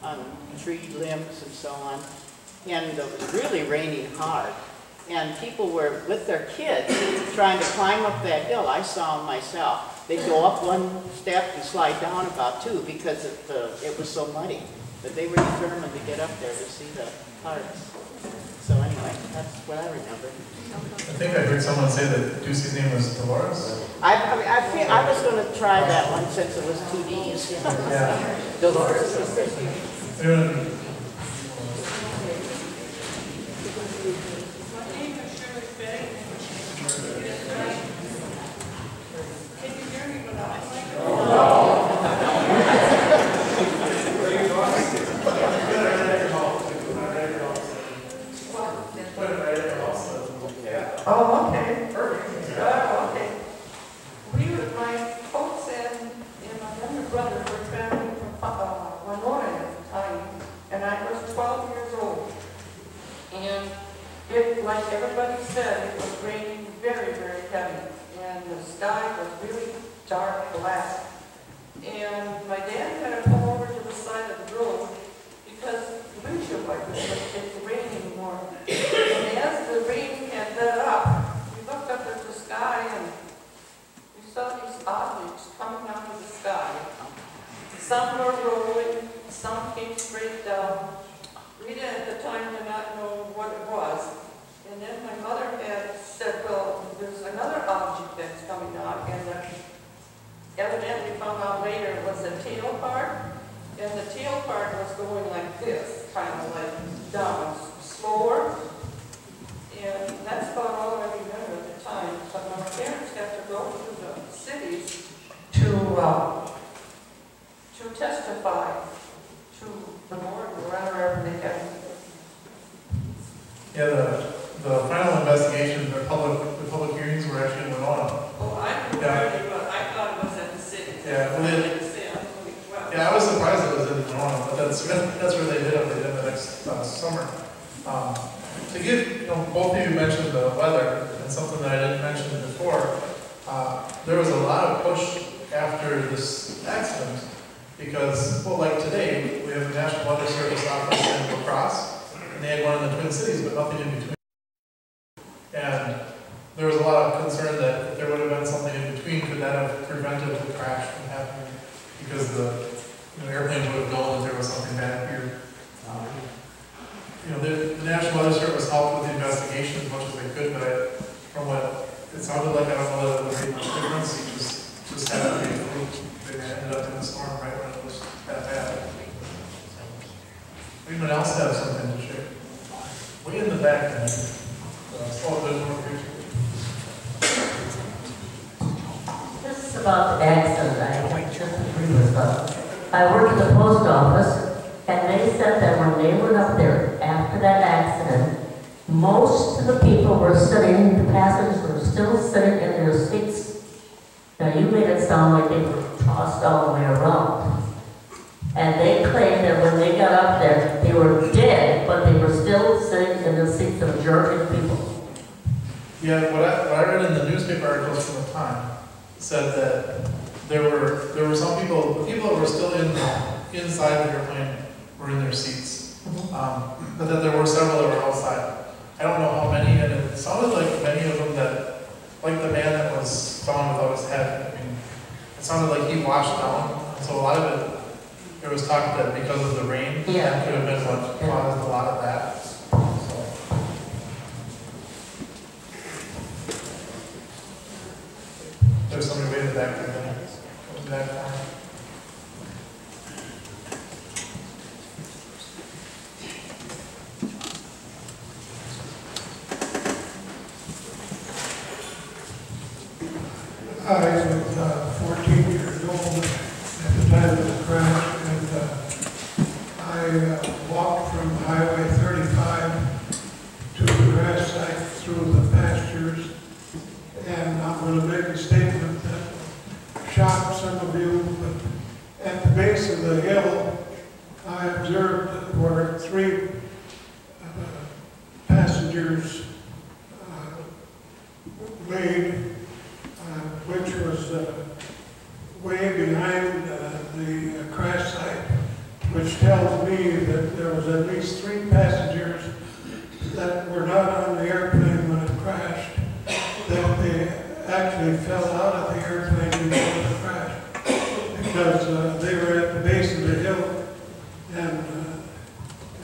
on tree limbs and so on. And it was really raining hard. And people were with their kids trying to climb up that hill. I saw them myself. They'd go up one step and slide down about 2 because it was so muddy. But they were determined to get up there to see the parts. So anyway, that's what I remember. I think I heard someone say that Ducey's name was Dolores. I was going to try that one since it was 2 D's. Yeah. Dolores. and the sky was really dark black. And my dad had to come over to the side of the road because the windshield wipers, it's raining more. And as the rain had let up, we looked up at the sky and we saw these objects coming out of the sky. Some were rolling, some came straight down. We didn't at the time did not know what it was. And then my mother had said, well, there's another object that's coming out, and evidently found out later it was the tail part, and the tail part was going like this, kind of like down, slower. And that's about all I remember at the time. But my parents got to go to the cities to testify to the morgue or wherever they had. Yeah, the final investigation, the public hearings were actually in Winona. Oh, I knew already, but I thought it was at the city. Yeah, well, yeah, I was surprised it was in Winona, but that's where they did it. They did it the next summer. To give, both of you mentioned the weather, and something that I didn't mention before. There was a lot of push after this accident because, well, like today, we have the National Weather Service office in La Crosse, and they had one in the Twin Cities, but nothing in between. And there was a lot of concern that if there would have been something in between, could that have prevented the crash from happening? Because the airplane would have known that there was something bad here. The National Weather Service helped with the investigation as much as they could, but from what it sounded like, I don't know that it was much difference. It just happened to be a fluke. They ended up in the storm right when it was that bad. Anyone else have something to share? Way in the back, then. Oh, there's more picture. This is about the accident I just agree with. I worked at the post office, and they said that when they went up there after that accident, most of the people were sitting, the passengers were still sitting in their seats. Now you made it sound like they were tossed all the way around. And they claimed that when they got up there, they were dead, but they were still sitting in the seats, the majority of people. Yeah, what I read in the newspaper articles from the time said that there were some people, the people that were still inside the airplane were in their seats, but that there were several that were outside. I don't know how many, and it sounded like many of them that, like the man that was found without his head. I mean, it sounded like he washed down. So a lot of it, there was talk that because of the rain, that could have been what caused a lot of that. There's somebody way in the back there. I was 14 years old at the time of the crash, and I walked from Highway 35 to the crash site through the pastures, and I'm going to make a statement that shocked some of you, but at the base of the hill, I observed that there were 3 passengers laid, which was way behind the crash site, which tells me that there was at least 3 passengers that were not on the airplane when it crashed, that they actually fell out of the airplane before the crash, because they were at the base of the hill and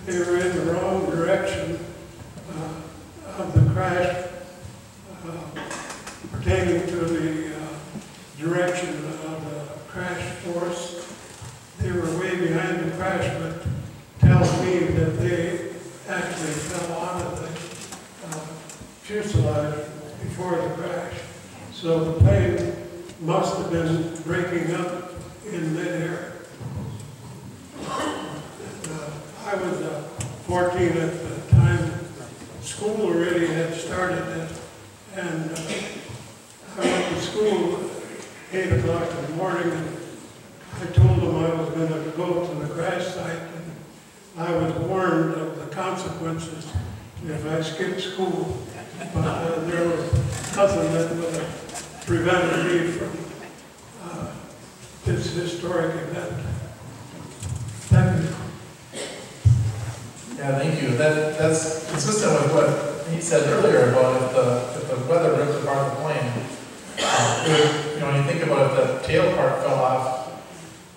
they were in the wrong direction of the crash, pertaining to the direction of the crash force. They were way behind the crash, but tells me that they actually fell out of the fuselage before the crash. So the plane must have been breaking up in midair. I was 14 at the time. School already had started, and I went to school at 8 o'clock in the morning, and I told them I was going to go to the crash site, and I was warned of the consequences if I skipped school. But there was nothing that would have prevented me from this historic event. Thank you. Yeah, thank you. That's consistent with what he said earlier about if the weather ripped apart the plane. When you think about if the tail part fell off,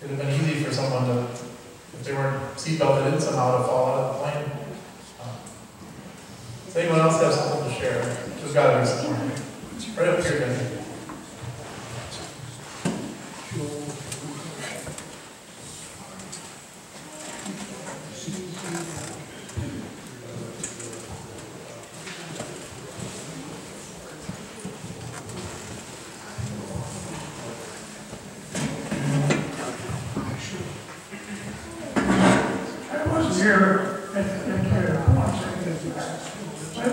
it would have been easy for someone to, if they weren't seatbelted in somehow, to fall out of the plane. Does anyone else have something to share? There's got to be something. Right up here, guys.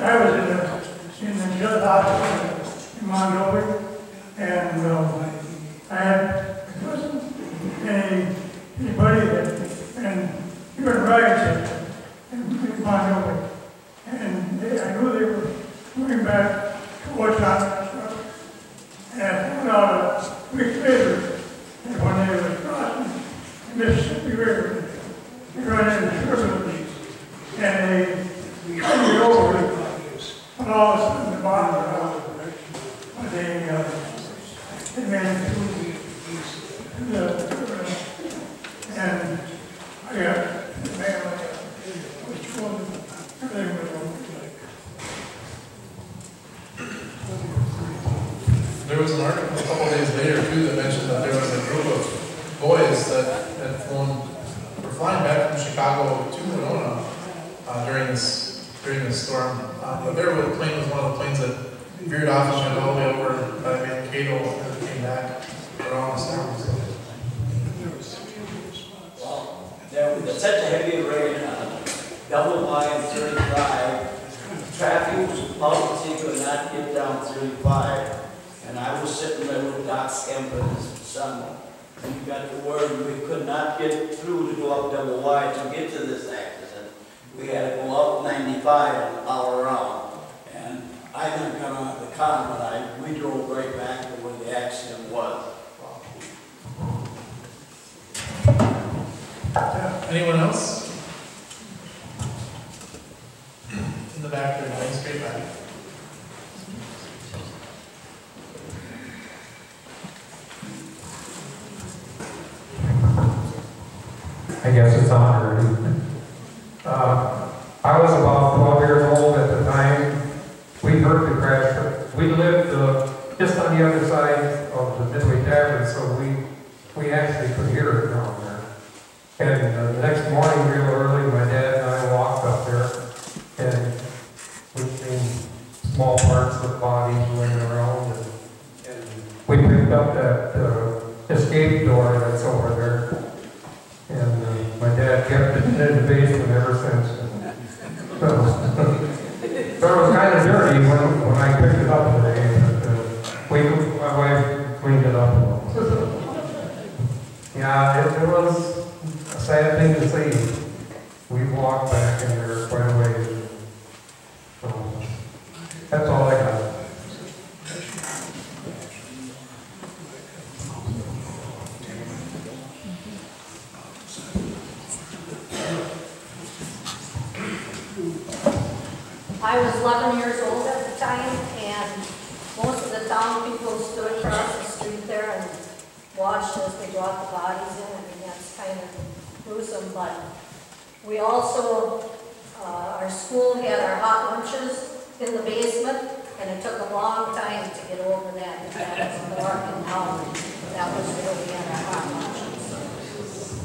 I was in the judge hospital in Mongolia, and there wasn't anybody and you were right in Mongolia, and I knew they were moving back to watch out, and I found out a week later that when they were crossing the Mississippi River, they ran into turbulence, and they couldn't get over it. And all of a sudden, the bottom of the house, they made it to the and I got the mail, which was everything was okay. There was an article a couple days later too that mentioned that there was a group of boys that were flying back from Chicago to Winona during this storm. But their plane was one of the planes that veered off and went all the way over by Mankato and then came back around the storm. Well, there was such a heavy rain, double line 35, traffic was out, so you could not get down 35. And I was sitting there with Doc Scamper and his son. And we got the word we could not get through to go up double wide to get to this accident. We had to go up 95 and all around. And I didn't come out of the car, but we drove right back to where the accident was. Anyone else? In the back there, going straight back. I guess it's on already. I was about 12 years old at the time. We heard the crash. We lived just on the other side of the Midway Tavern, so we actually could hear it down there. And the next morning, real early, my dad and I walked up there, and we've seen small parts of bodies laying around. And we picked up that escape door that's over there. And my dad kept it in the basement ever since. So it was kind of dirty when I picked it up today, but my wife cleaned it up. Yeah, it was a sad thing to see. We walked back in there quite a ways. So that's all I got. I was 11 years old at the time, and most of the town people stood across the street there and watched as they brought the bodies in. I mean, that's kind of gruesome, but we also, our school had our hot lunches in the basement, and it took a long time to get over that. That was dark and howling. That was where we had our hot lunches.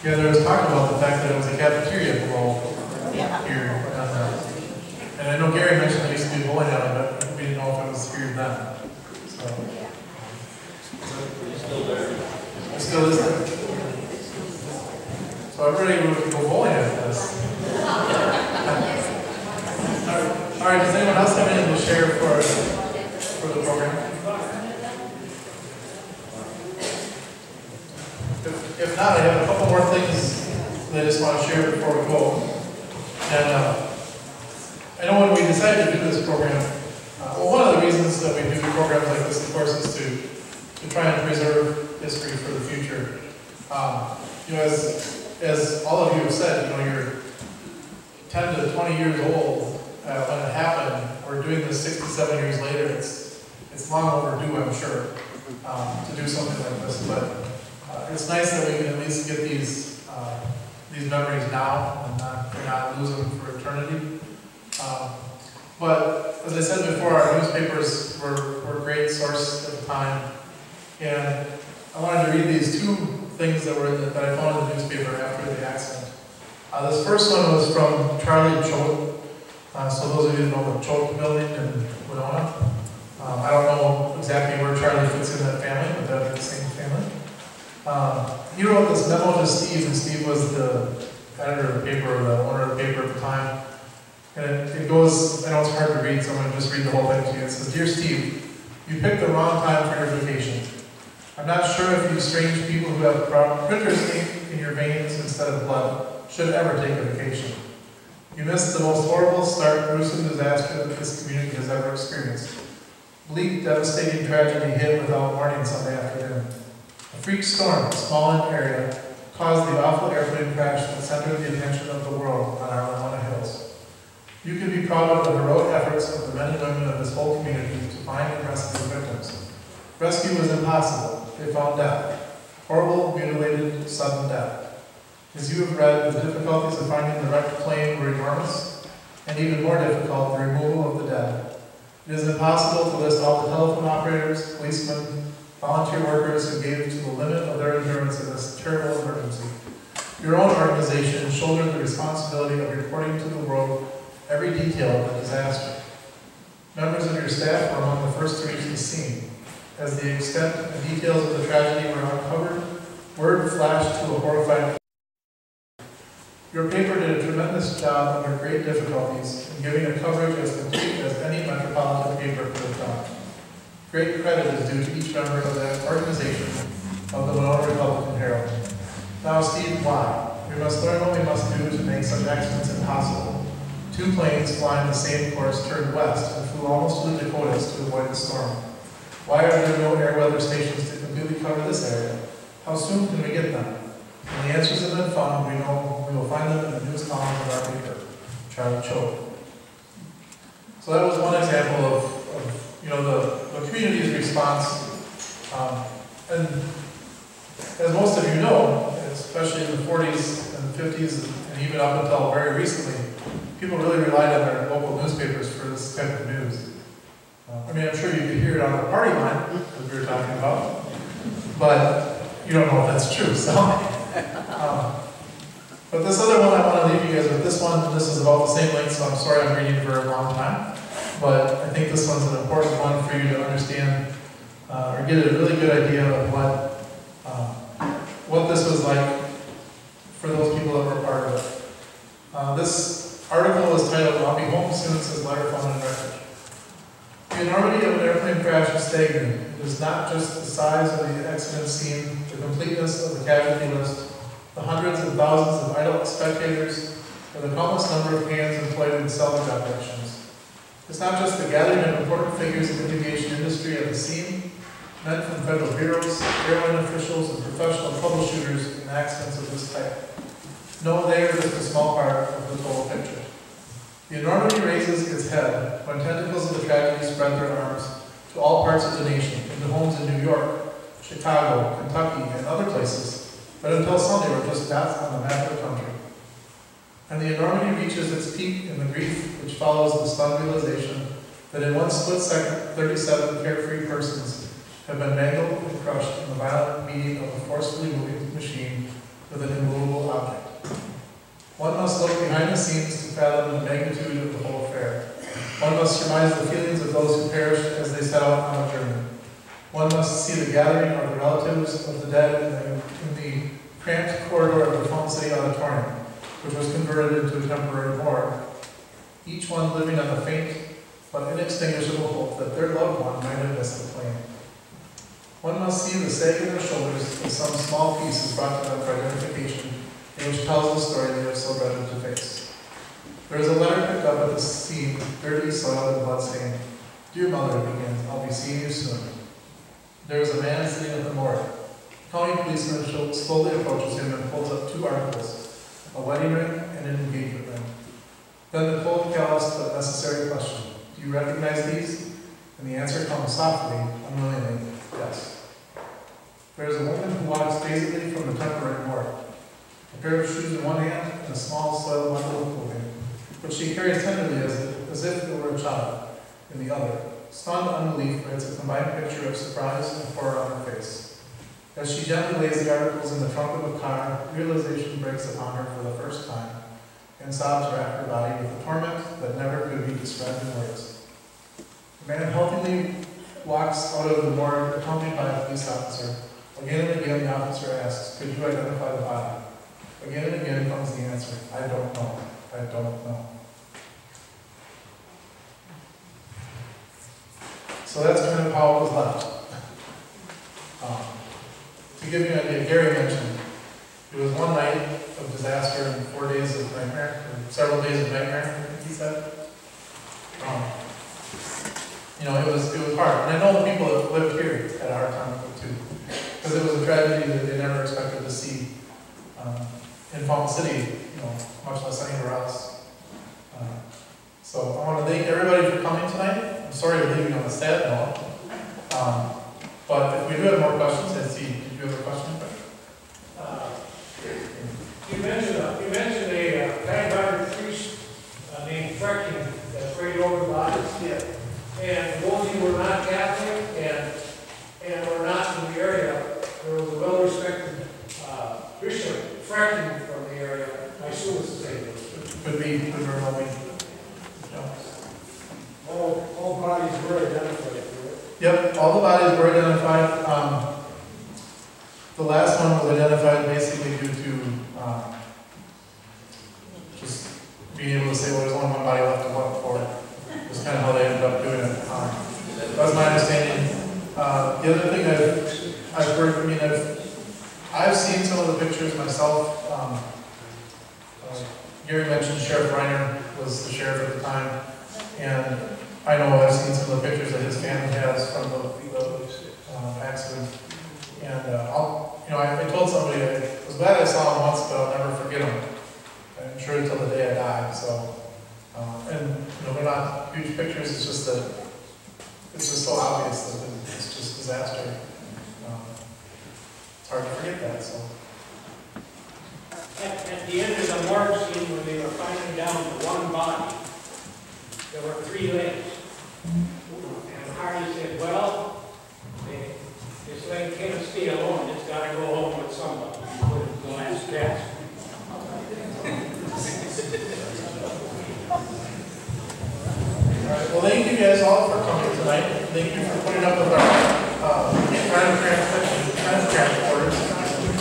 Yeah, there was talk about the fact that it was a cafeteria below here. And I know Gary mentioned there used to be a bowling alley, but we didn't know if it was here then. So, It's still there. it still is there. So everybody would go bowling after this. All right, does anyone else have anything to share for the program? If not, I have a couple more things that I just want to share before we go. And I know when we decided to do this program, well, one of the reasons history for the future. You know, as all of you have said, you know, you're 10 to 20 years old when it happened. We're doing this 67 years later. It's long overdue, I'm sure, to do something like this. But it's nice that we can at least get these memories now and not lose them for eternity. But as I said before, our newspapers were a great source at the time. And I wanted to read these two things that I found in the newspaper after the accident. This first one was from Charlie Choate. So those of you who know the Choate building in Winona, I don't know exactly where Charlie fits in that family, but they're the same family. He wrote this memo to Steve, and Steve was the editor of the paper, or the owner of the paper at the time. And it goes, I know it's hard to read, so I'm going to just read the whole thing to you. It says, "Dear Steve, you picked the wrong time for your vacation. I'm not sure if you strange people who have printer's ink in your veins instead of blood should ever take a vacation. You missed the most horrible, stark, gruesome disaster that this community has ever experienced. Bleak, devastating tragedy hit without warning Sunday afternoon. A freak storm, small in area, caused the awful airplane crash that centered the attention of the world on our Winona hills. You can be proud of the heroic efforts of the men and women of this whole community to find and rescue the victims. Rescue was impossible. They found death. Horrible, mutilated, sudden death. As you have read, the difficulties of finding the wrecked plane were enormous, and even more difficult, the removal of the dead. It is impossible to list all the telephone operators, policemen, volunteer workers who gave to the limit of their endurance in this terrible emergency. Your own organization shouldered the responsibility of reporting to the world every detail of the disaster. Members of your staff were among the first to reach the scene. As the extent and details of the tragedy were uncovered, word flashed to a horrified. Your paper did a tremendous job under great difficulties in giving a coverage as complete as any metropolitan paper could have done. Great credit is due to each member of that organization of the Winona Republican Herald. Now, Steve, why? We must learn what we must do to make such accidents impossible. Two planes flying the same course turned west and flew almost to the Dakotas to avoid the storm. Why are there no air weather stations to completely cover this area? How soon can we get them? When the answers have been found, we know we will find them in the news column of our paper. Charlie Choate. So that was one example of you know, the community's response. And as most of you know, especially in the 40s and 50s, and even up until very recently, people really relied on their local newspapers for this type of news. I mean, I'm sure you could hear it on the party line, as we were talking about, but you don't know if that's true, so. But this other one, I want to leave you guys with this one. This is about the same length, so I'm sorry I'm reading for a long time. But I think this one's an important one for you to understand, or get a really good idea of what this was like for those people that were part of it. This article is titled, "I'll be home soon," says letter found in record. The enormity of an airplane crash is staggering. It is not just the size of the accident scene, the completeness of the casualty list, the hundreds and thousands of idle spectators, or the countless number of hands employed in salvage operations. It's not just the gathering of important figures in the aviation industry at the scene, men from federal bureaus, airline officials, and professional troubleshooters in accidents of this type. No, they are just a small part of the total picture. The enormity raises its head when tentacles of the tragedy spread their arms to all parts of the nation, into homes in New York, Chicago, Kentucky, and other places, but until Sunday were just dots on the map of the country. And the enormity reaches its peak in the grief which follows the stunned realization that in one split second, 37 carefree persons have been mangled and crushed in the violent meeting of a forcefully moving machine with an immovable object. One must look behind the scenes to fathom the magnitude of the whole affair. One must surmise the feelings of those who perished as they set out on a journey. One must see the gathering of the relatives of the dead in the cramped corridor of the Fountain City Auditorium, which was converted into a temporary morgue, each one living on the faint but inextinguishable hope that their loved one might have missed the plane. One must see the sag in their shoulders as some small piece is brought to them for identification, which tells the story they have so dreaded to face. There is a letter picked up at the scene, dirty, soiled, and bloodstained. "Dear mother," it begins, "I'll be seeing you soon." There is a man sitting at the morgue. County policeman slowly approaches him and pulls up 2 articles, a wedding ring and an engagement ring. Then the cold, callous, but necessary question, do you recognize these? And the answer comes softly, unwillingly, yes. There is a woman who walks dazedly from the temporary morgue, a pair of shoes in one hand and a small soiled bundle of clothing, which she carries tenderly as if it were a child, in the other. Stunned unbelief writes a combined picture of surprise and horror on her face. As she gently lays the articles in the trunk of a car, realization breaks upon her for the first time, and sobs wrap her body with a torment that never could be described in words. The man healthily walks out of the morgue accompanied by a police officer. Again and again the officer asks, could you identify the body? Again and again comes the answer, I don't know, I don't know. So that's kind of how it was left. To give you an idea, Gary mentioned, it was one night of disaster and 4 days of nightmare, or several days of nightmare, I think he said. It was hard. And I know the people that lived here had a hard time with it too. Because it was a tragedy that they never expected to see in Fountain City, much less anywhere else. So I want to thank everybody for coming tonight. I'm sorry to leave you on a sad note. But if we do have more questions, I see. Did you have a question? You mentioned a kind-hearted priest named Frecking that prayed over the bodies. Yeah. And those who were not Catholic and were not in the area, there was a well-respected bishop, Frecking, from the area. I assume it's the same. Could be remotely. All bodies were identified. Yep, all the bodies were identified. The last one was identified basically due to just being able to say, well, there's only one body left to look for. That's kind of how they ended up doing it. That's my understanding. The other thing I've heard, I've seen some of the pictures myself. Gary mentioned Sheriff Reiner was the sheriff at the time, and I know I've seen some of the pictures that his family has from the accident. And I told somebody I was glad I saw him once, but I'll never forget him. I'm sure until the day I die. So, they're not huge pictures. It's just that it's just so obvious that it's just disaster. It's hard to forget that. So. At the end of the morgue scene, when they were finding down the one body, there were 3 legs. And Hardy said, well, this leg can't stay alone. It's got to go home with somebody. He put it in the last gasp. All right. Well, thank you guys all for coming tonight. Thank you for putting up with our time transporters.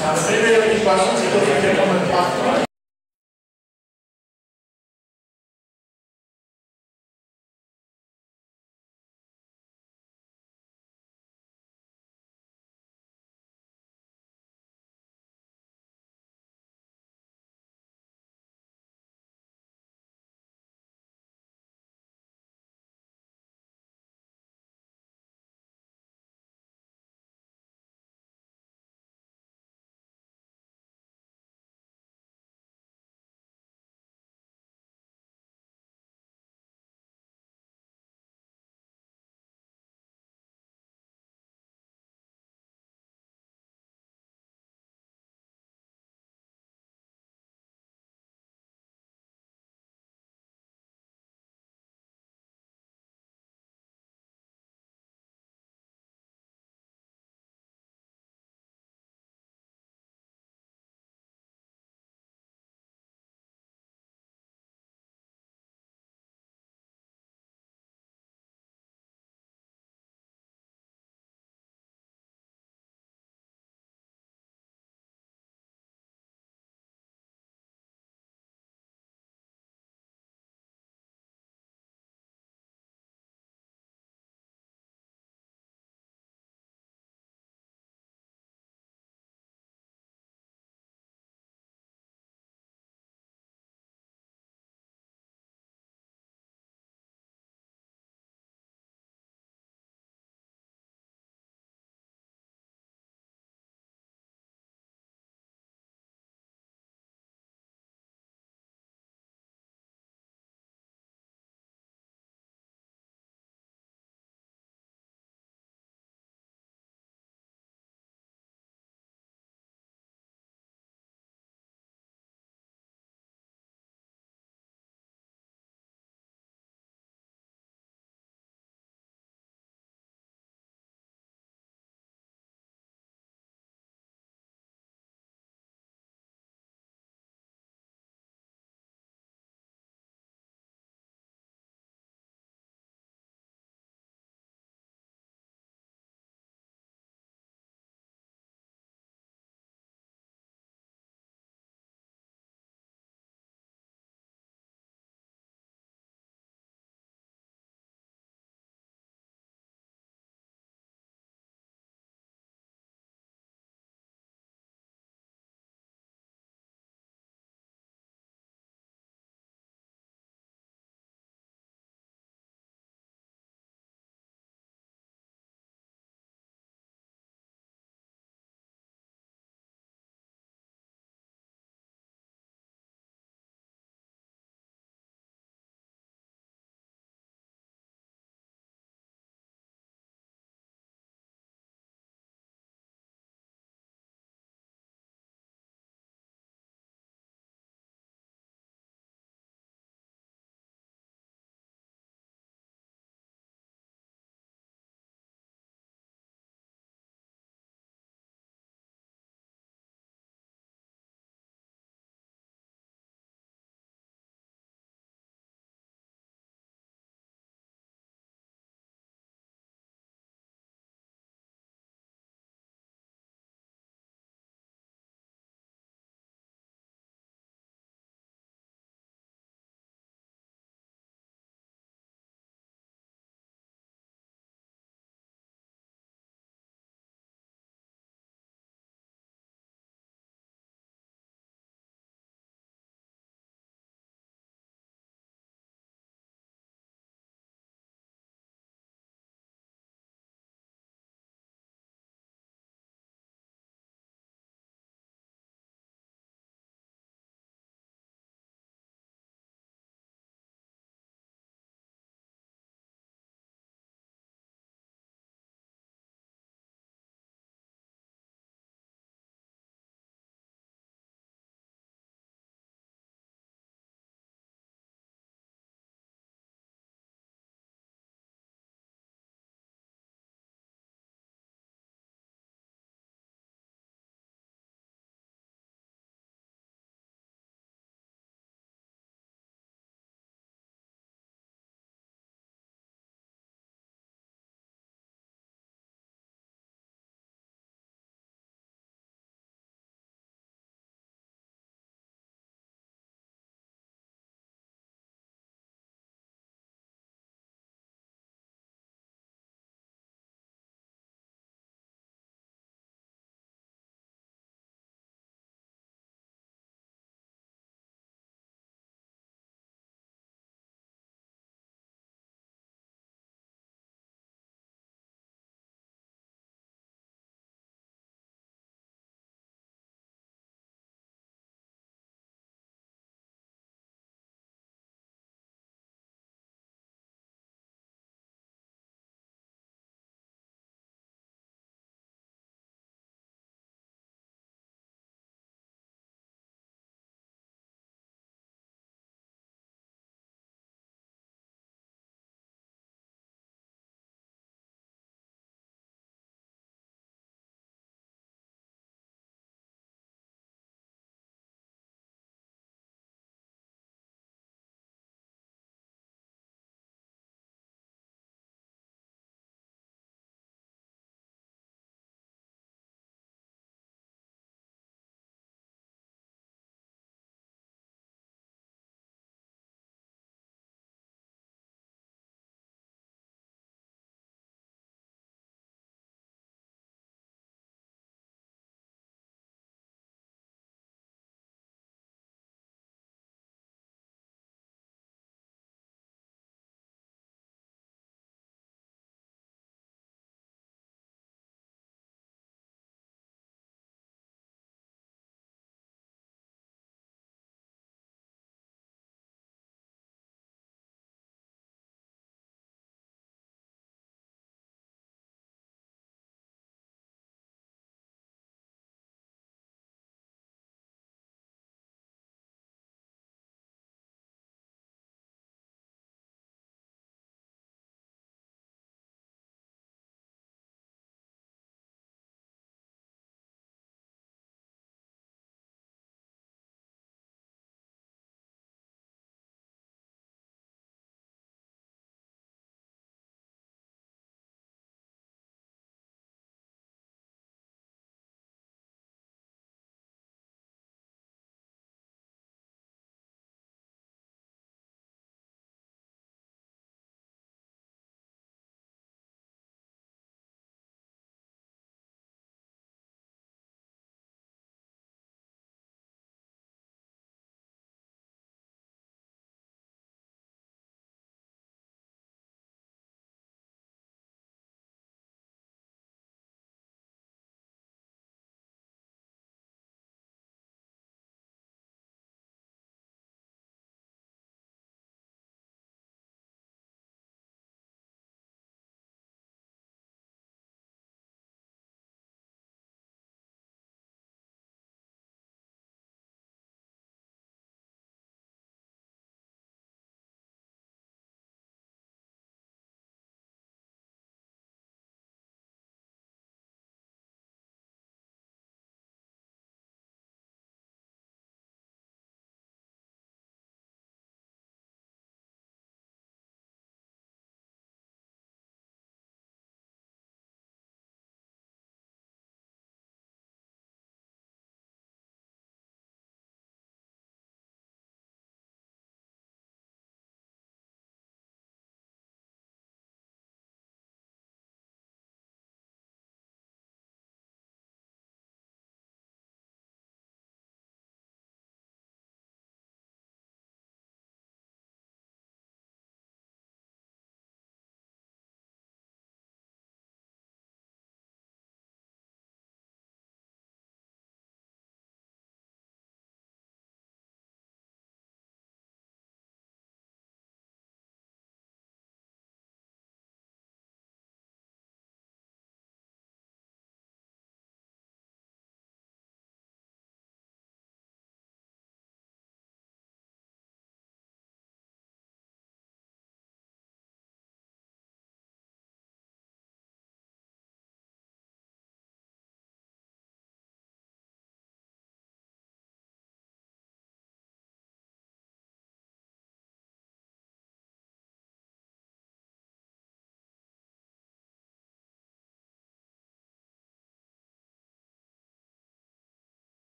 If anybody has any questions, feel free to come and talk to us.